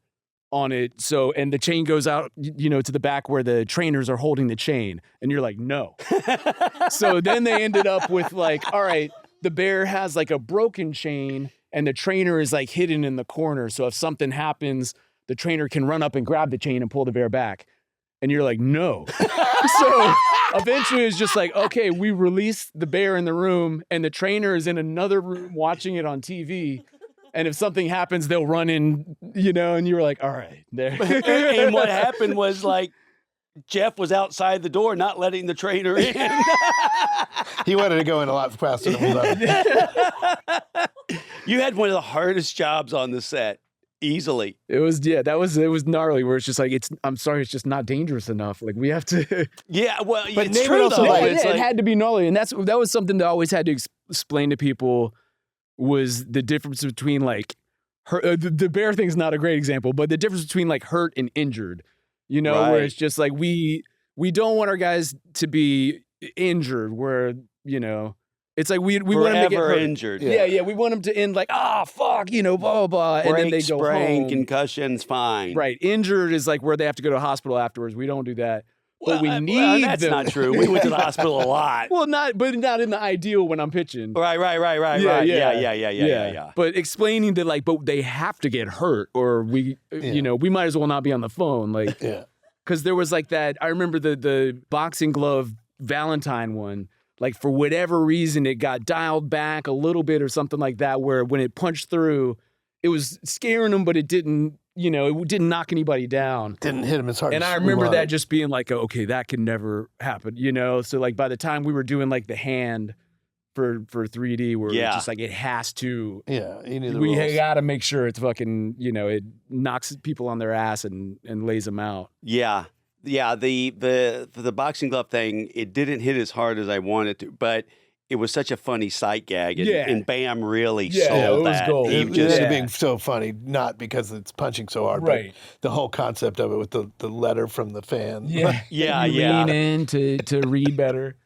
on it. So, and the chain goes out, you know, to the back where the trainers are holding the chain. And you're like, no. So then they ended up with like, all right, the bear has like a broken chain and the trainer is like hidden in the corner. So if something happens, the trainer can run up and grab the chain and pull the bear back. And you're like, no. So eventually it's just like, okay, we release the bear in the room and the trainer is in another room watching it on TV. And if something happens, they'll run in, you know, and you were like, all right. There. And what happened was like, Jeff was outside the door, not letting the trainer in. He wanted to go in a lot faster than we let him. You had one of the hardest jobs on the set. Easily. It was gnarly where it's just like, I'm sorry, it's just not dangerous enough. Like we have to. Yeah, well, but it's true though. It had to be gnarly. And that was something that I always had to explain to people was the difference between like, the bear thing's not a great example, but the difference between like hurt and injured, you know, where it's just like, we don't want our guys to be injured where, you know, it's like we want them to get hurt. Injured. Yeah. We want them to end like, fuck, you know, blah, blah, blah. And then they go sprain, home. concussions, fine. Right. Injured is like where they have to go to a hospital afterwards. We don't do that. But we need that's them. not true. We went to the hospital a lot. Well, not in the ideal when I'm pitching. Right. Yeah. But explaining that like, but they have to get hurt or we, you know, we might as well not be on the phone. Like, because there was like that, I remember the boxing glove Valentine one. Like for whatever reason, it got dialed back a little bit or something like that, where when it punched through, it was scaring them, but it didn't, you know, it didn't knock anybody down. Didn't hit him as hard. And I remember that just being like, okay, that can never happen, you know? So like by the time we were doing like the hand for 3D, where it's just like, it has to. Yeah, you need the we rules. got to make sure it's fucking, you know, it knocks people on their ass and lays them out. Yeah. Yeah, the boxing glove thing, it didn't hit as hard as I wanted to, but it was such a funny sight gag, and Bam really sold it was that. gold. It was being so funny, not because it's punching so hard, but the whole concept of it with the letter from the fan. Yeah. Lean in to read better.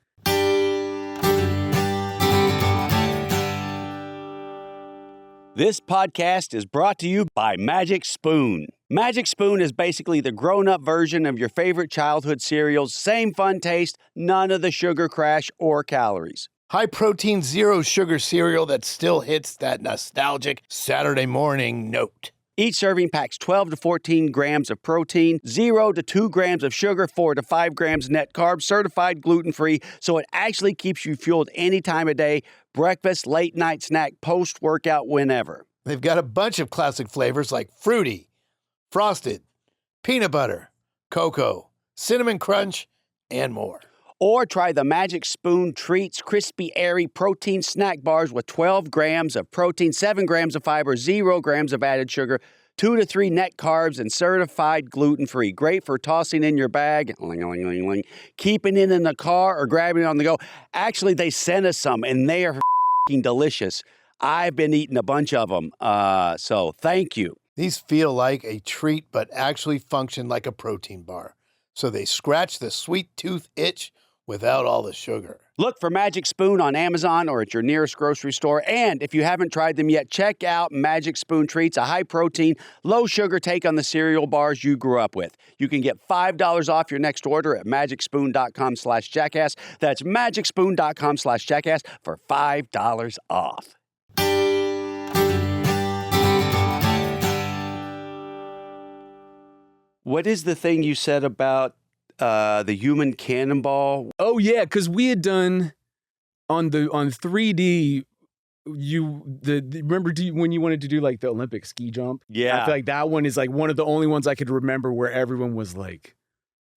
This podcast is brought to you by Magic Spoon. Magic Spoon is basically the grown-up version of your favorite childhood cereals. Same fun taste, none of the sugar crash or calories. High protein, zero sugar cereal that still hits that nostalgic Saturday morning note. Each serving packs 12 to 14 grams of protein, 0 to 2 grams of sugar, 4 to 5 grams net carbs, certified gluten-free, so it actually keeps you fueled any time of day, breakfast, late night snack, post-workout, whenever. They've got a bunch of classic flavors like fruity, frosted, peanut butter, cocoa, cinnamon crunch, and more. Or try the Magic Spoon Treats Crispy Airy Protein Snack Bars with 12 grams of protein, 7 grams of fiber, 0 grams of added sugar, 2 to 3 net carbs, and certified gluten-free. Great for tossing in your bag, keeping it in the car, or grabbing it on the go. Actually, they sent us some, and they are f***ing delicious. I've been eating a bunch of them, so thank you. These feel like a treat, but actually function like a protein bar. So they scratch the sweet tooth itch without all the sugar. Look for Magic Spoon on Amazon or at your nearest grocery store. And if you haven't tried them yet, check out Magic Spoon Treats, a high-protein, low-sugar take on the cereal bars you grew up with. You can get $5 off your next order at magicspoon.com/jackass. That's magicspoon.com/jackass for $5 off. What is the thing you said about the human cannonball? Oh yeah, because we had done on 3D. Remember when you wanted to do like the Olympic ski jump? Yeah. I feel like that one is like one of the only ones I could remember where everyone was like,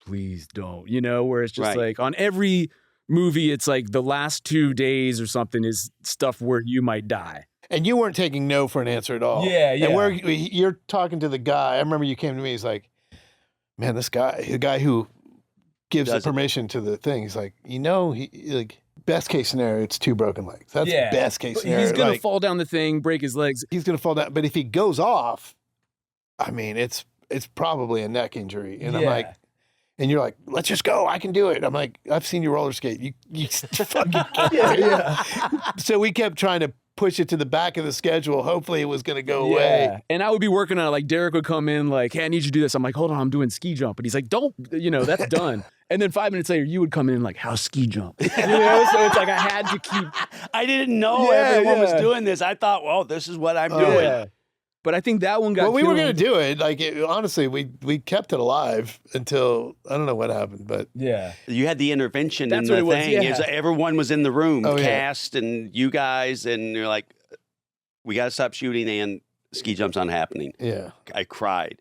"Please don't," where it's just like on every movie, it's like the last 2 days or something is stuff where you might die. And you weren't taking no for an answer at all. Yeah, yeah. And you're talking to the guy. I remember you came to me. He's like, "Man, the guy who gives the permission to the thing. He's like, he like best case scenario, it's 2 broken legs. That's best case scenario. He's gonna fall down the thing, break his legs. He's gonna fall down. But if he goes off, I mean, it's probably a neck injury." And I'm like, and you're like, "Let's just go. I can do it." I'm like, "I've seen you roller skate. You fucking can't." Yeah. So we kept trying to push it to the back of the schedule. Hopefully it was going to go away. And I would be working on it. Like Derek would come in like, "Hey, I need you to do this." I'm like, "Hold on, I'm doing ski jump." And he's like, "Don't, that's done." And then 5 minutes later, you would come in like, "How's ski jump?" So it's like I had to keep. I didn't know everyone was doing this. I thought, well, this is what I'm doing. Yeah. But I think that one got. Well, we were going to do it. Like, honestly, we kept it alive until I don't know what happened, but you had the intervention That's in the what it was, thing. yeah. It was, everyone was in the room, cast and you guys, and you're like, "We got to stop shooting and ski jump's not happening." Yeah, I cried.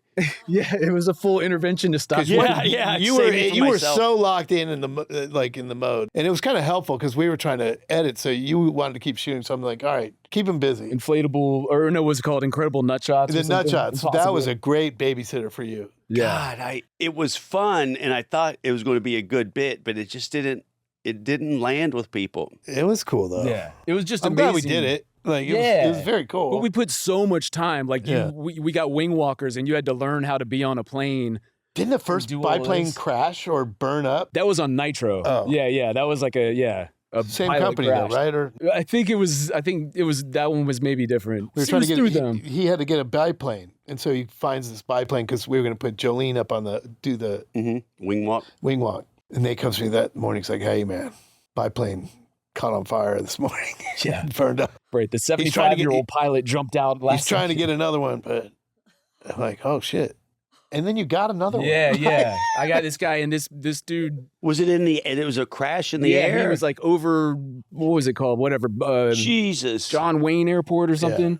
Yeah, it was a full intervention to stop. You were so locked in the mode, and it was kind of helpful because we were trying to edit, so you wanted to keep shooting. So I'm like, "All right, keep him busy." Inflatable, or no, what's it called? Incredible nut shots. The nut shots. That was a great babysitter for you. Yeah. God, it was fun, and I thought it was going to be a good bit, but it just didn't. It didn't land with people. It was cool though. Yeah, it was just I'm amazing. glad we did it. Like, it was very cool. But we put so much time. Like, we got wing walkers, and you had to learn how to be on a plane. Didn't the first biplane crash or burn up? That was on Nitro. Oh. Yeah. That was like a same company though, right? Or I think it was that one was maybe different. We were trying to get them. He had to get a biplane, and so he finds this biplane because we were going to put Jolene up on wing walk. And they comes to me that morning. He's like, "Hey man, biplane caught on fire this morning." Yeah, burned up. Right, the 75-year-old pilot jumped out last. He's trying to get another one, but I'm like, "Oh shit!" And then you got another one. Yeah. I got this guy, and this dude. Was it it was a crash in the air? Yeah, he was like over, what was it called? Whatever. Jesus. John Wayne Airport or something. Yeah.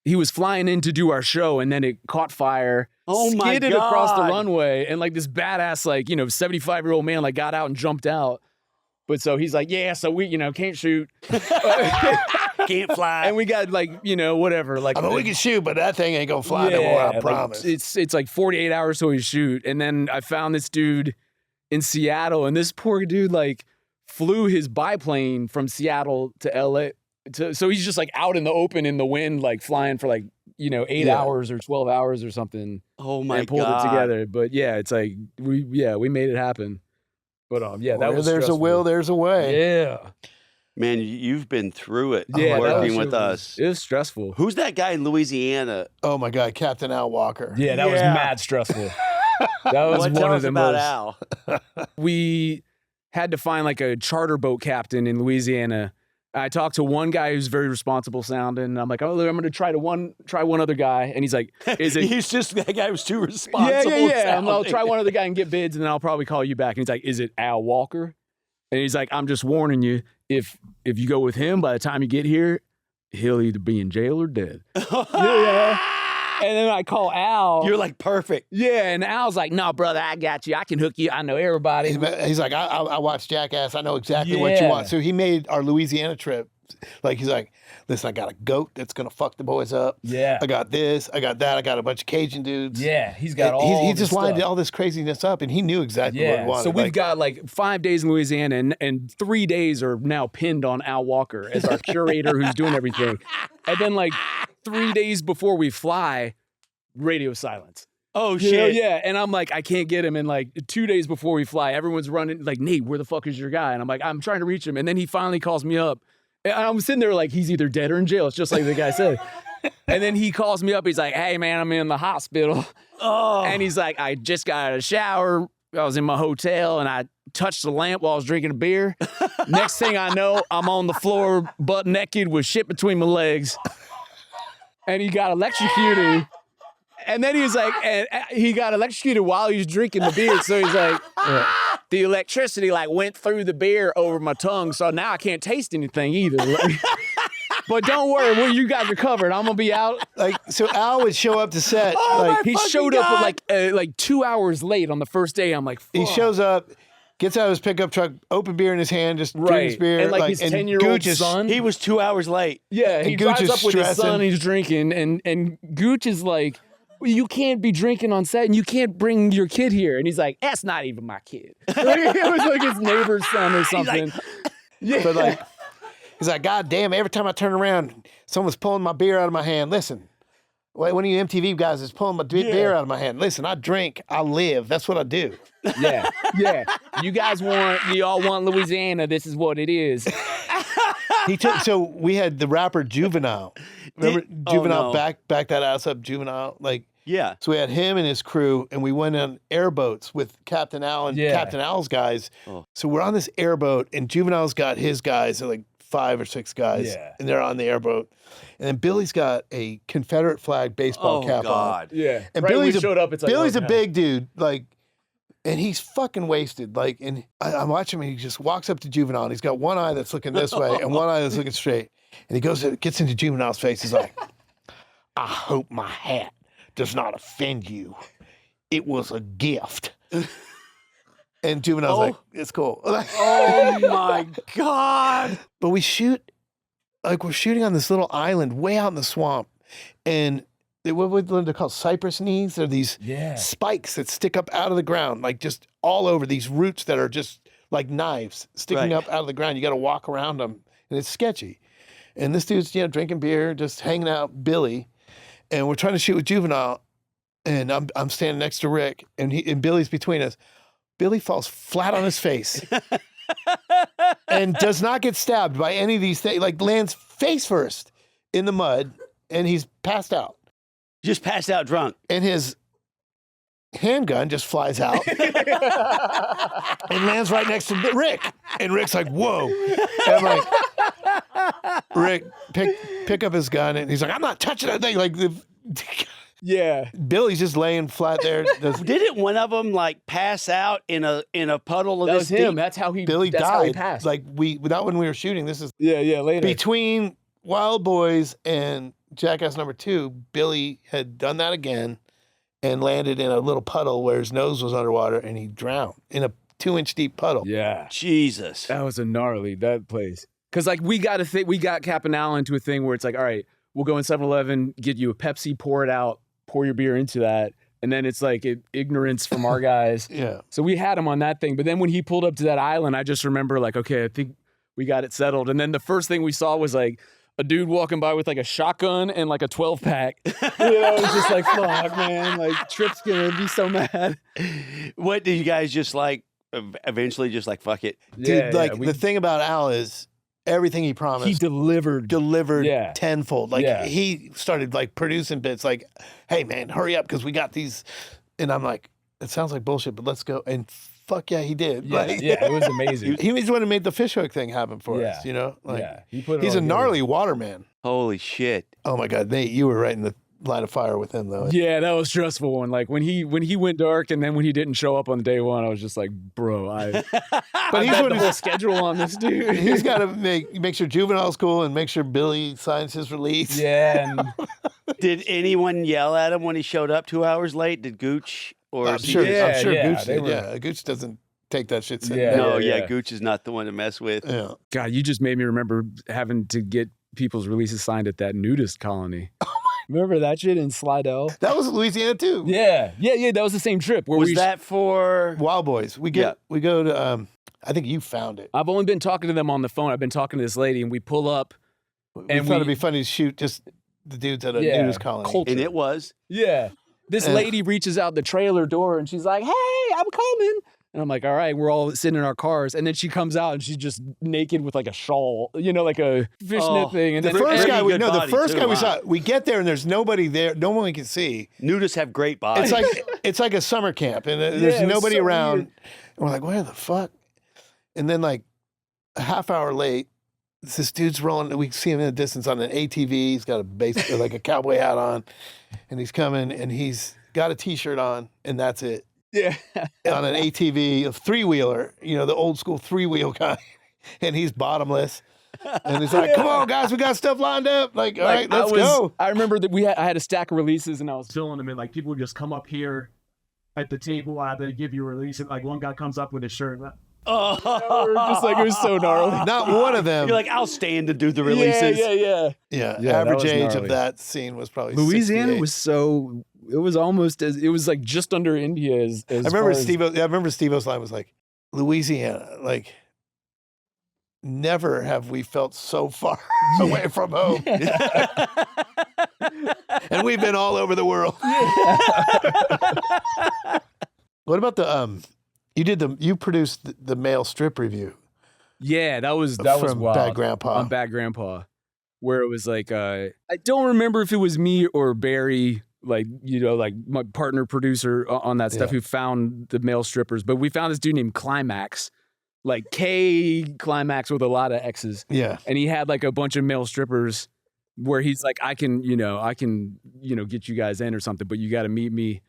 He was flying in to do our show, and then it caught fire. Oh my God. Skidded across the runway, and like this badass, 75-year-old man got out and jumped out. But so he's like, "Yeah, so we, can't shoot." Can't fly. And we got whatever. Like, I mean, we can shoot, but that thing ain't gonna fly no more, I promise. It's like 48 hours till we shoot. And then I found this dude in Seattle, and this poor dude flew his biplane from Seattle to LA. So he's just out in the open in the wind, flying for 8 hours or 12 hours or something. Oh my God. And pulled it together. But yeah, it's like we made it happen. But that was there's stressful. a will, there's a way. Yeah. Man, you've been through it working with us. It was stressful. Who's that guy in Louisiana? Oh my God, Captain Al Walker. Yeah, that was mad stressful. That was one of the most. Al? We had to find a charter boat captain in Louisiana. I talked to one guy who's very responsible sounding. And I'm like, "Oh, I'm going to try one other guy." And he's like, "Is it?" He's just that guy was too responsible. Yeah. I'll try one other guy and get bids, and then I'll probably call you back. And he's like, "Is it Al Walker?" And he's like, "I'm just warning you. If you go with him, by the time you get here, he'll either be in jail or dead." Yeah. And then I call Al. You're like, "Perfect." Yeah, and Al's like, "No, brother, I got you. I can hook you. I know everybody." He's like, I watch Jackass. I know exactly what you want. So he made our Louisiana trip. He's like, "Listen, I got a goat that's going to fuck the boys up. Yeah. I got this. I got that. I got a bunch of Cajun dudes." Yeah, he's got all He just lined all this craziness up, and he knew exactly what he wanted. So we've got 5 days in Louisiana, and 3 days are now pinned on Al Walker as our curator who's doing everything. And then 3 days before we fly, radio silence. Oh, You know, shit. yeah. And I'm like, I can't get him. And like 2 days before we fly, everyone's running like, Nate, where the fuck is your guy? And I'm like, I'm trying to reach him. And then he finally calls me up. And I'm sitting there like, he's either dead or in jail. It's just like the guy said. And then he calls me up. He's like, hey, man, I'm in the hospital. Oh. And he's like, I just got out of the shower. I was in my hotel and I touched the lamp while I was drinking a beer. Next thing I know, I'm on the floor butt naked with shit between my legs. And he got electrocuted. And then he was like, and he got electrocuted while he was drinking the beer. So he's like, the electricity like went through the beer over my tongue. So now I can't taste anything either. But don't worry, well, you guys are covered. I'm gonna be out. Like, so Al would show up to set. Like, He showed up like 2 hours late on the first day. I'm like, he fuck. shows up, gets out of his pickup truck, open beer in his hand, just drinking his beer. And like his 10-year-old Gooch is- son. He was 2 hours late. Yeah, he And Gooch drives is up with his son, stressing. he's drinking, and Gooch is like, well, you can't be drinking on set, and you can't bring your kid here. And he's like, that's not even my kid. It was like his neighbor's son or something. But like, he's like, God damn, every time I turn around, someone's pulling my beer out of my hand. Listen, one of you MTV guys is pulling my beer out of my hand. Listen, I drink, I live. That's what I do. Yeah. You all want Louisiana, this is what it is. So we had the rapper Juvenile. Remember Juvenile no. back that ass up, Juvenile? Like, Yeah. so we had him and his crew, and we went on airboats with Captain Al and Captain Al's guys. Oh. So we're on this airboat, and Juvenile's got his guys, they're like 5 or 6 guys, and they're on the airboat. And then Billy's got a Confederate flag baseball cap on. Yeah. And Right when Billy's we showed up, it's like, Billy's oh, a God. big dude, like, and he's fucking wasted. Like, and I'm watching him, and he just walks up to Juvenile, and he's got one eye that's looking this way and one eye that's looking straight. And he gets into Juvenile's face. He's like, I hope my hat does not offend you. It was a gift. And Juvenile's like, it's cool. Oh my God. But we're shooting on this little island way out in the swamp. And what would Linda call cypress knees? They're these spikes that stick up out of the ground, like just all over, these roots that are just like knives sticking up out of the ground. You got to walk around them, and it's sketchy. And this dude's, drinking beer, just hanging out, Billy. And we're trying to shoot with Juvenile, and I'm standing next to Rick, and Billy's between us. Billy falls flat on his face and does not get stabbed by any of these things, like lands face first in the mud, and he's passed out. Just passed out drunk. And his handgun just flies out and lands right next to Rick. And Rick's like, whoa. And I'm like, Rick, pick up his gun. And he's like, I'm not touching that thing. Like, Billy's just laying flat there. Didn't one of them like pass out in a puddle of That this was him. deep? That's how he Billy that's died. How he passed. Like, not when we were shooting. This is later. between Wild Boys and Jackass #2. Billy had done that again and landed in a little puddle where his nose was underwater, and he drowned in a 2-inch deep puddle. Yeah. Jesus. That was a gnarly, that place. Because, like, we got Cap and Al into a thing where it's like, all right, we'll go in 7-Eleven, get you a Pepsi, pour it out, pour your beer into that. And then it's like ignorance from our guys. Yeah. So we had him on that thing. But then when he pulled up to that island, I just remember, like, okay, I think we got it settled. And then the first thing we saw was, like, a dude walking by with like a shotgun and like a 12-pack. It was just like, fuck, man. Like, Trip's gonna be so mad. What did you guys just like eventually just like fuck it? Dude, the thing about Al is everything he promised. He delivered tenfold. Like he started like producing bits like, hey man, hurry up because we got these. And I'm like, it sounds like bullshit, but let's go. And fuck yeah, he did. Yeah, it was amazing. He was the one who made the fishhook thing happen for us, Like, he's a gnarly waterman. Holy shit. Oh my God, Nate, you were right in the line of fire with him though. Yeah, that was stressful one. Like when he went dark and then when he didn't show up on day one, I was just like, bro, but he's the whole schedule on this dude. He's got to make sure Juvenile's cool and make sure Billy signs his release. Yeah. And did anyone yell at him when he showed up 2 hours late? Did Gooch or I'm sure Gooch did. were... Yeah, Gooch doesn't take that shit. Gooch is not the one to mess with. Yeah. God, you just made me remember having to get people's releases signed at that nudist colony. Remember that shit in Slidell? That was Louisiana too. Yeah. That was the same trip. Where was that for Wild Boys? We go to. I think you found it. I've only been talking to them on the phone. I've been talking to this lady, and we pull up. And we thought it'd be funny to shoot just the dudes at a nudist colony. And it was. Yeah. This lady reaches out the trailer door and she's like, "Hey, I'm coming." And I'm like, "All right." We're all sitting in our cars, and then she comes out and she's just naked with like a shawl, like a fishnet thing. And The then first guy, we wow. saw, we get there and there's nobody there. No one we can see. Nudists have great bodies. It's like a summer camp, and there's it was nobody so around. weird. And we're like, where the fuck? And then like a half hour late, this dude's rolling. We see him in the distance on an ATV. He's got like a cowboy hat on, and he's coming, and he's got a T-shirt on, and that's it. Yeah. On an ATV, a three-wheeler, the old school three-wheel guy, and he's bottomless. And he's like, "Come on, guys, we got stuff lined up. Like, all right, let's go." I remember that I had a stack of releases, and I was filling them in. Like people would just come up here at the table. They give you a release. And like one guy comes up with his shirt. just like, it was so gnarly. Not one of them. You're like, I'll stand to do the releases. Yeah. Yeah, Yeah, that average was age gnarly. of that scene was probably Louisiana 68. it was almost as, it was like just under India as I remember Steve-O's line was like, Louisiana, like, never have we felt so far away from home. And we've been all over the world. What about you produced the male strip review Yeah, that was from wild. Bad Grandpa. On Bad Grandpa, where it was like, I don't remember if it was me or Barry, like my partner producer on that stuff, Yeah. who found the male strippers. But we found this dude named Climax, like K Climax with a lot of X's, Yeah. and he had like a bunch of male strippers. Where he's like, I can get you guys in or something, but you got to meet me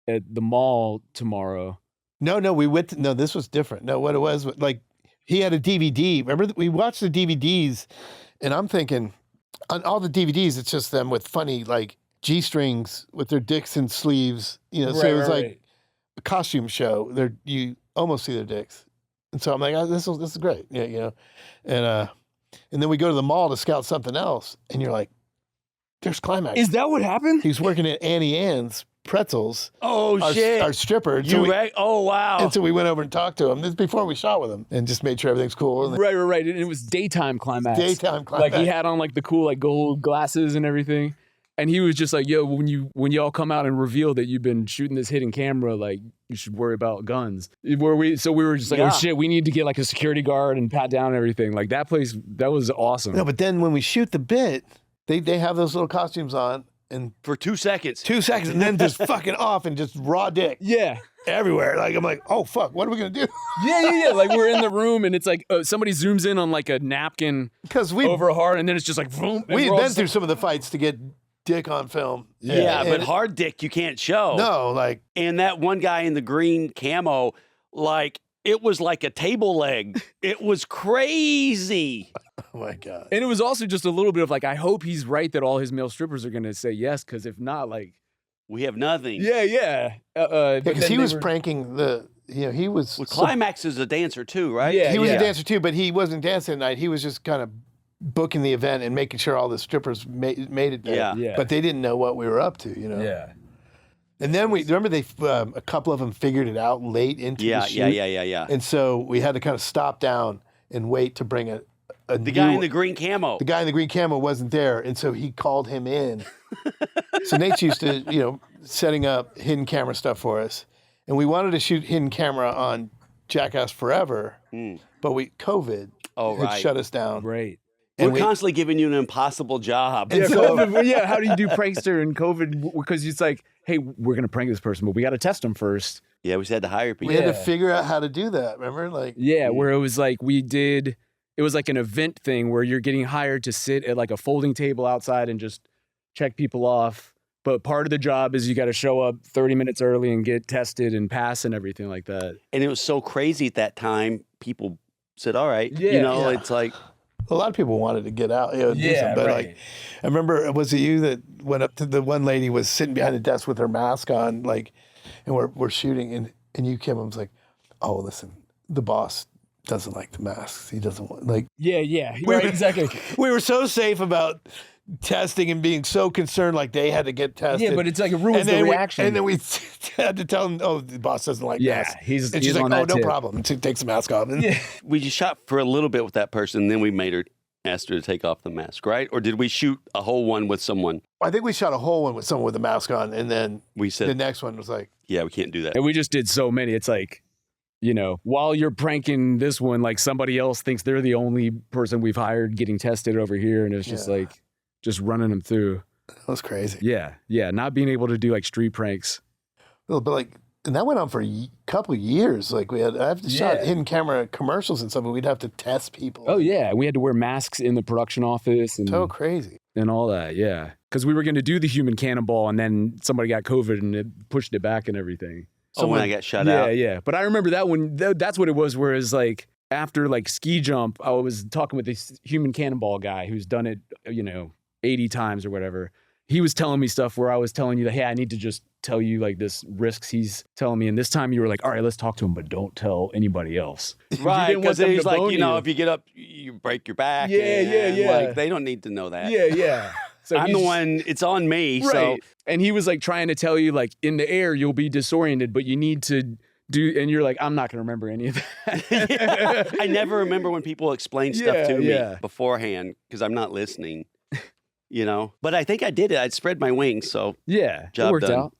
at the mall tomorrow. No, this was different. No, what it was, like, he had a DVD. Remember, we watched the DVDs, and I'm thinking, on all the DVDs, it's just them with funny, like, G-strings with their dicks and sleeves, so it was like a costume show. You almost see their dicks. And so I'm like, this is great. Yeah, and then we go to the mall to scout something else, and you're like, there's Climax. Is that what happened? He's working at Annie Ann's Pretzels. Oh, shit. Our stripper. Oh, wow. And so we went over and talked to him. This is before we shot with him, and just made sure everything's cool. And Right. And it was daytime Climax. Daytime Climax. Like he had on like the cool like gold glasses and everything. And he was just like, "Yo, when y'all come out and reveal that you've been shooting this hidden camera, like you should worry about guns." So we were just like, "Oh shit, we need to get like a security guard and pat down everything." Like that place, that was awesome. No, but then when we shoot the bit, they have those little costumes on, and For 2 seconds. 2 seconds, and then just fucking off and just raw dick Yeah. everywhere. Like I'm like, oh fuck, what are we gonna do? Yeah. Like we're in the room and it's like somebody zooms in on like a napkin Because we over hard, and then it's just like boom. we've been through some of the fights to get dick on film. Yeah, but And- hard dick you can't show. No, like And that one guy in the green camo, like, it was like a table leg. It was crazy. oh my god. And it was also just a little bit of like, I hope he's right that all his male strippers are gonna say yes, because if not, like, We have nothing. yeah. Because he was pranking he was Well, Climax is a dancer too, right? Yeah. he was a dancer too, but he wasn't dancing at night. He was just kind of booking the event and making sure all the strippers made it there. Yeah. But they didn't know what we were up to, Yeah. And then remember a couple of them figured it out late into the shoot. Yeah. And so we had to kind of stop down and wait to bring The guy in the green camo. The guy in the green camo wasn't there, and so he called him in. So Nate's used to, setting up hidden camera stuff for us. And we wanted to shoot hidden camera on Jackass Forever, but COVID had shut us down. Right. And We're constantly giving you an impossible job. And Yeah, so- COVID, yeah. How do you do prankster in COVID? Because it's like, hey, we're gonna prank this person, but we got to test them first. Yeah, we just had to hire people. we had to figure out how to do that, remember? Like, Yeah, where it was like it was like an event thing where you're getting hired to sit at like a folding table outside and just check people off. But part of the job is you got to show up 30 minutes early and get tested and pass and everything like that. And it was so crazy at that time. People said, all right. Yeah. It's like, a lot of people wanted to get out. Do something, but like, I remember, was it you that went up to the one lady was sitting behind a desk with her mask on, like, and we're shooting, and you came and was like, oh, listen, the boss doesn't like the masks. He doesn't want, like. Yeah. Right, exactly. We were so safe about testing and being so concerned, like they had to get tested. Yeah, but it's like it ruins the reaction. And then we had to tell him, oh, the boss doesn't like masks. he's And she's on like, oh, that no tip. problem. Takes the mask off. And we just shot for a little bit with that person, and then we asked her to take off the mask, right? Or did we shoot a whole one with someone? I think we shot a whole one with someone with a mask on, and then We said, the next one was like, yeah, we can't do that. And we just did so many. It's like, you know, while you're pranking this one, like somebody else thinks they're the only person we've hired getting tested over here. And it's just like, just running them through. that was crazy. Yeah. Yeah. Not being able to do like street pranks. But like, and that went on for a couple of years. Like I've shot hidden camera commercials and stuff, and we'd have to test people. Oh yeah. We had to wear masks in the production office and So crazy. and all that. Yeah. Because we were going to do the human cannonball and then somebody got COVID and it pushed it back and everything. When I got shut Yeah, out. yeah. But I remember that one, that's what it was, whereas like after like ski jump, I was talking with this human cannonball guy who's done it, 80 times or whatever. He was telling me stuff where I was telling you that, hey, I need to just tell you like this risks he's telling me. And this time you were like, all right, let's talk to him, but don't tell anybody else. Right, didn't want because them he's to like, bone you. if you get up, you break your back. Yeah, and, yeah. Like, they don't need to know that. Yeah, yeah. So I'm the he's- one, it's on me. Right. So And he was like trying to tell you like in the air, you'll be disoriented, but you need to do, and you're like, I'm not going to remember any of that. I never remember when people explain stuff Yeah, to yeah. me beforehand because I'm not listening, But I think I did it. I'd spread my wings. So Yeah. It Job worked done. out.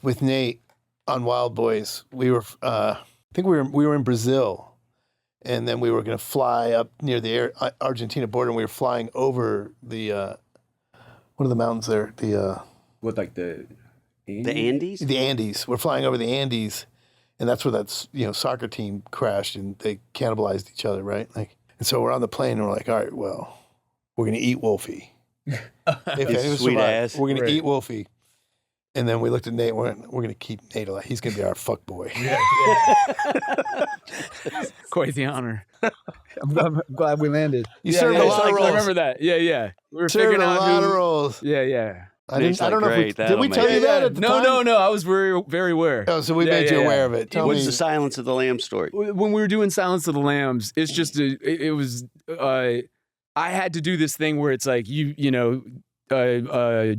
With Nate on Wild Boys, we were, I think we were in Brazil, and then we were going to fly up near the Argentina border, and we were flying over the, what are the mountains there? With like the Andes? The Andes. We're flying over the Andes, and that's where that soccer team crashed, and they cannibalized each other, right? Like, and so we're on the plane, and we're like, all right, well, we're gonna eat Wolfie. If any of us Sweet survive, ass. we're gonna Right. eat Wolfie. And then we looked at Nate. We're gonna keep Nate alive. He's gonna be our fuck boy. Quite the honor. I'm glad we landed. You served a lot of I roles. remember that. Yeah, yeah. We were Served figuring a out lot of who. roles. Yeah, yeah. Nate's I don't like, know if we "Great, did. that'll We make tell it." you that at the time? No. I was very, very aware. Oh, so we Yeah, made you yeah, aware yeah. of it. Tell What's me. the Silence of the Lamb story? When we were doing Silence of the Lambs, it's just it was I had to do this thing where it's like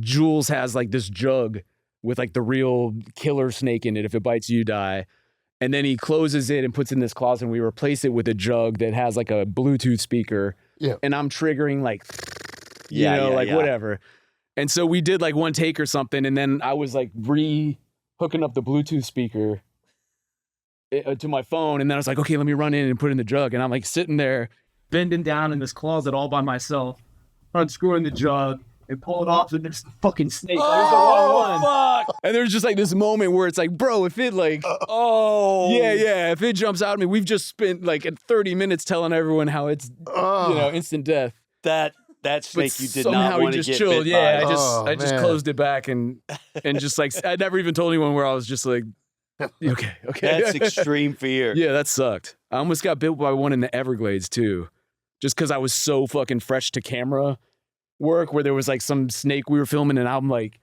Jules has like this jug with like the real killer snake in it. If it bites you, die. And then he closes it and puts it in this closet, and we replace it with a jug that has like a Bluetooth speaker. Yeah. And I'm triggering like, Yeah. whatever. And so we did like one take or something, and then I was like hooking up the Bluetooth speaker to my phone, and then I was like, okay, let me run in and put it in the jug. And I'm like sitting there, Bending down in this closet all by myself, unscrewing the jug and pull it off, and there's the fucking snake. There's the wrong one. fuck. And there's just like this moment where it's like, bro, if it like, if it jumps out at me, we've just spent like 30 minutes telling everyone how it's, instant death. That But snake you did somehow not he want to just get chilled. bit Yeah, by. I just man. closed it back and just like, I never even told anyone where I was just like, okay. That's extreme fear. Yeah, that sucked. I almost got bit by one in the Everglades too, just because I was so fucking fresh to camera work where there was like some snake we were filming and I'm like,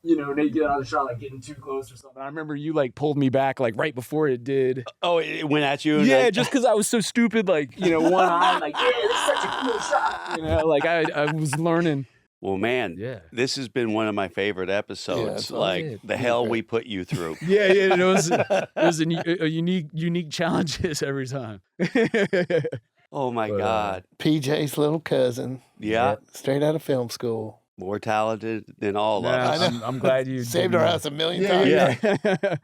Nate get out of the shot like getting too close or something. I remember you like pulled me back like right before it did. Oh, it went at you? Yeah, Like, just because I was so stupid, like, one eye, like, yeah, this is such a cool shot. Like I was learning. well, man, Yeah. this has been one of my favorite episodes. it's like awesome. the hell we put you through. Yeah, it was a unique challenges every time. Oh my But, God. PJ's little cousin. Yeah. Straight out of film school. More talented than all of Nah, us. I know. I'm glad you Saved did our that. house a million times. Yeah.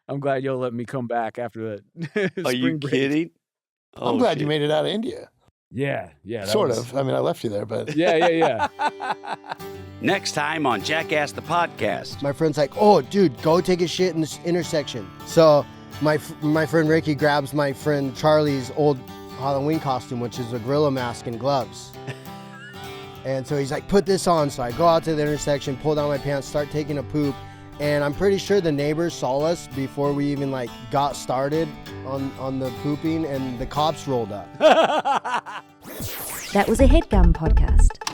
I'm glad y'all let me come back after that. Are you spring break. kidding? I'm glad you made it out of India. Yeah, that Sort was- of. I mean, I left you there, but Yeah. Next time on Jackass the Podcast. My friend's like, oh, dude, go take a shit in this intersection. So my friend Ricky grabs my friend Charlie's old Halloween costume, which is a gorilla mask and gloves. And so he's like, put this on. So I go out to the intersection, pull down my pants, start taking a poop. And I'm pretty sure the neighbors saw us before we even like got started on the pooping, and the cops rolled up. That was a HeadGum podcast.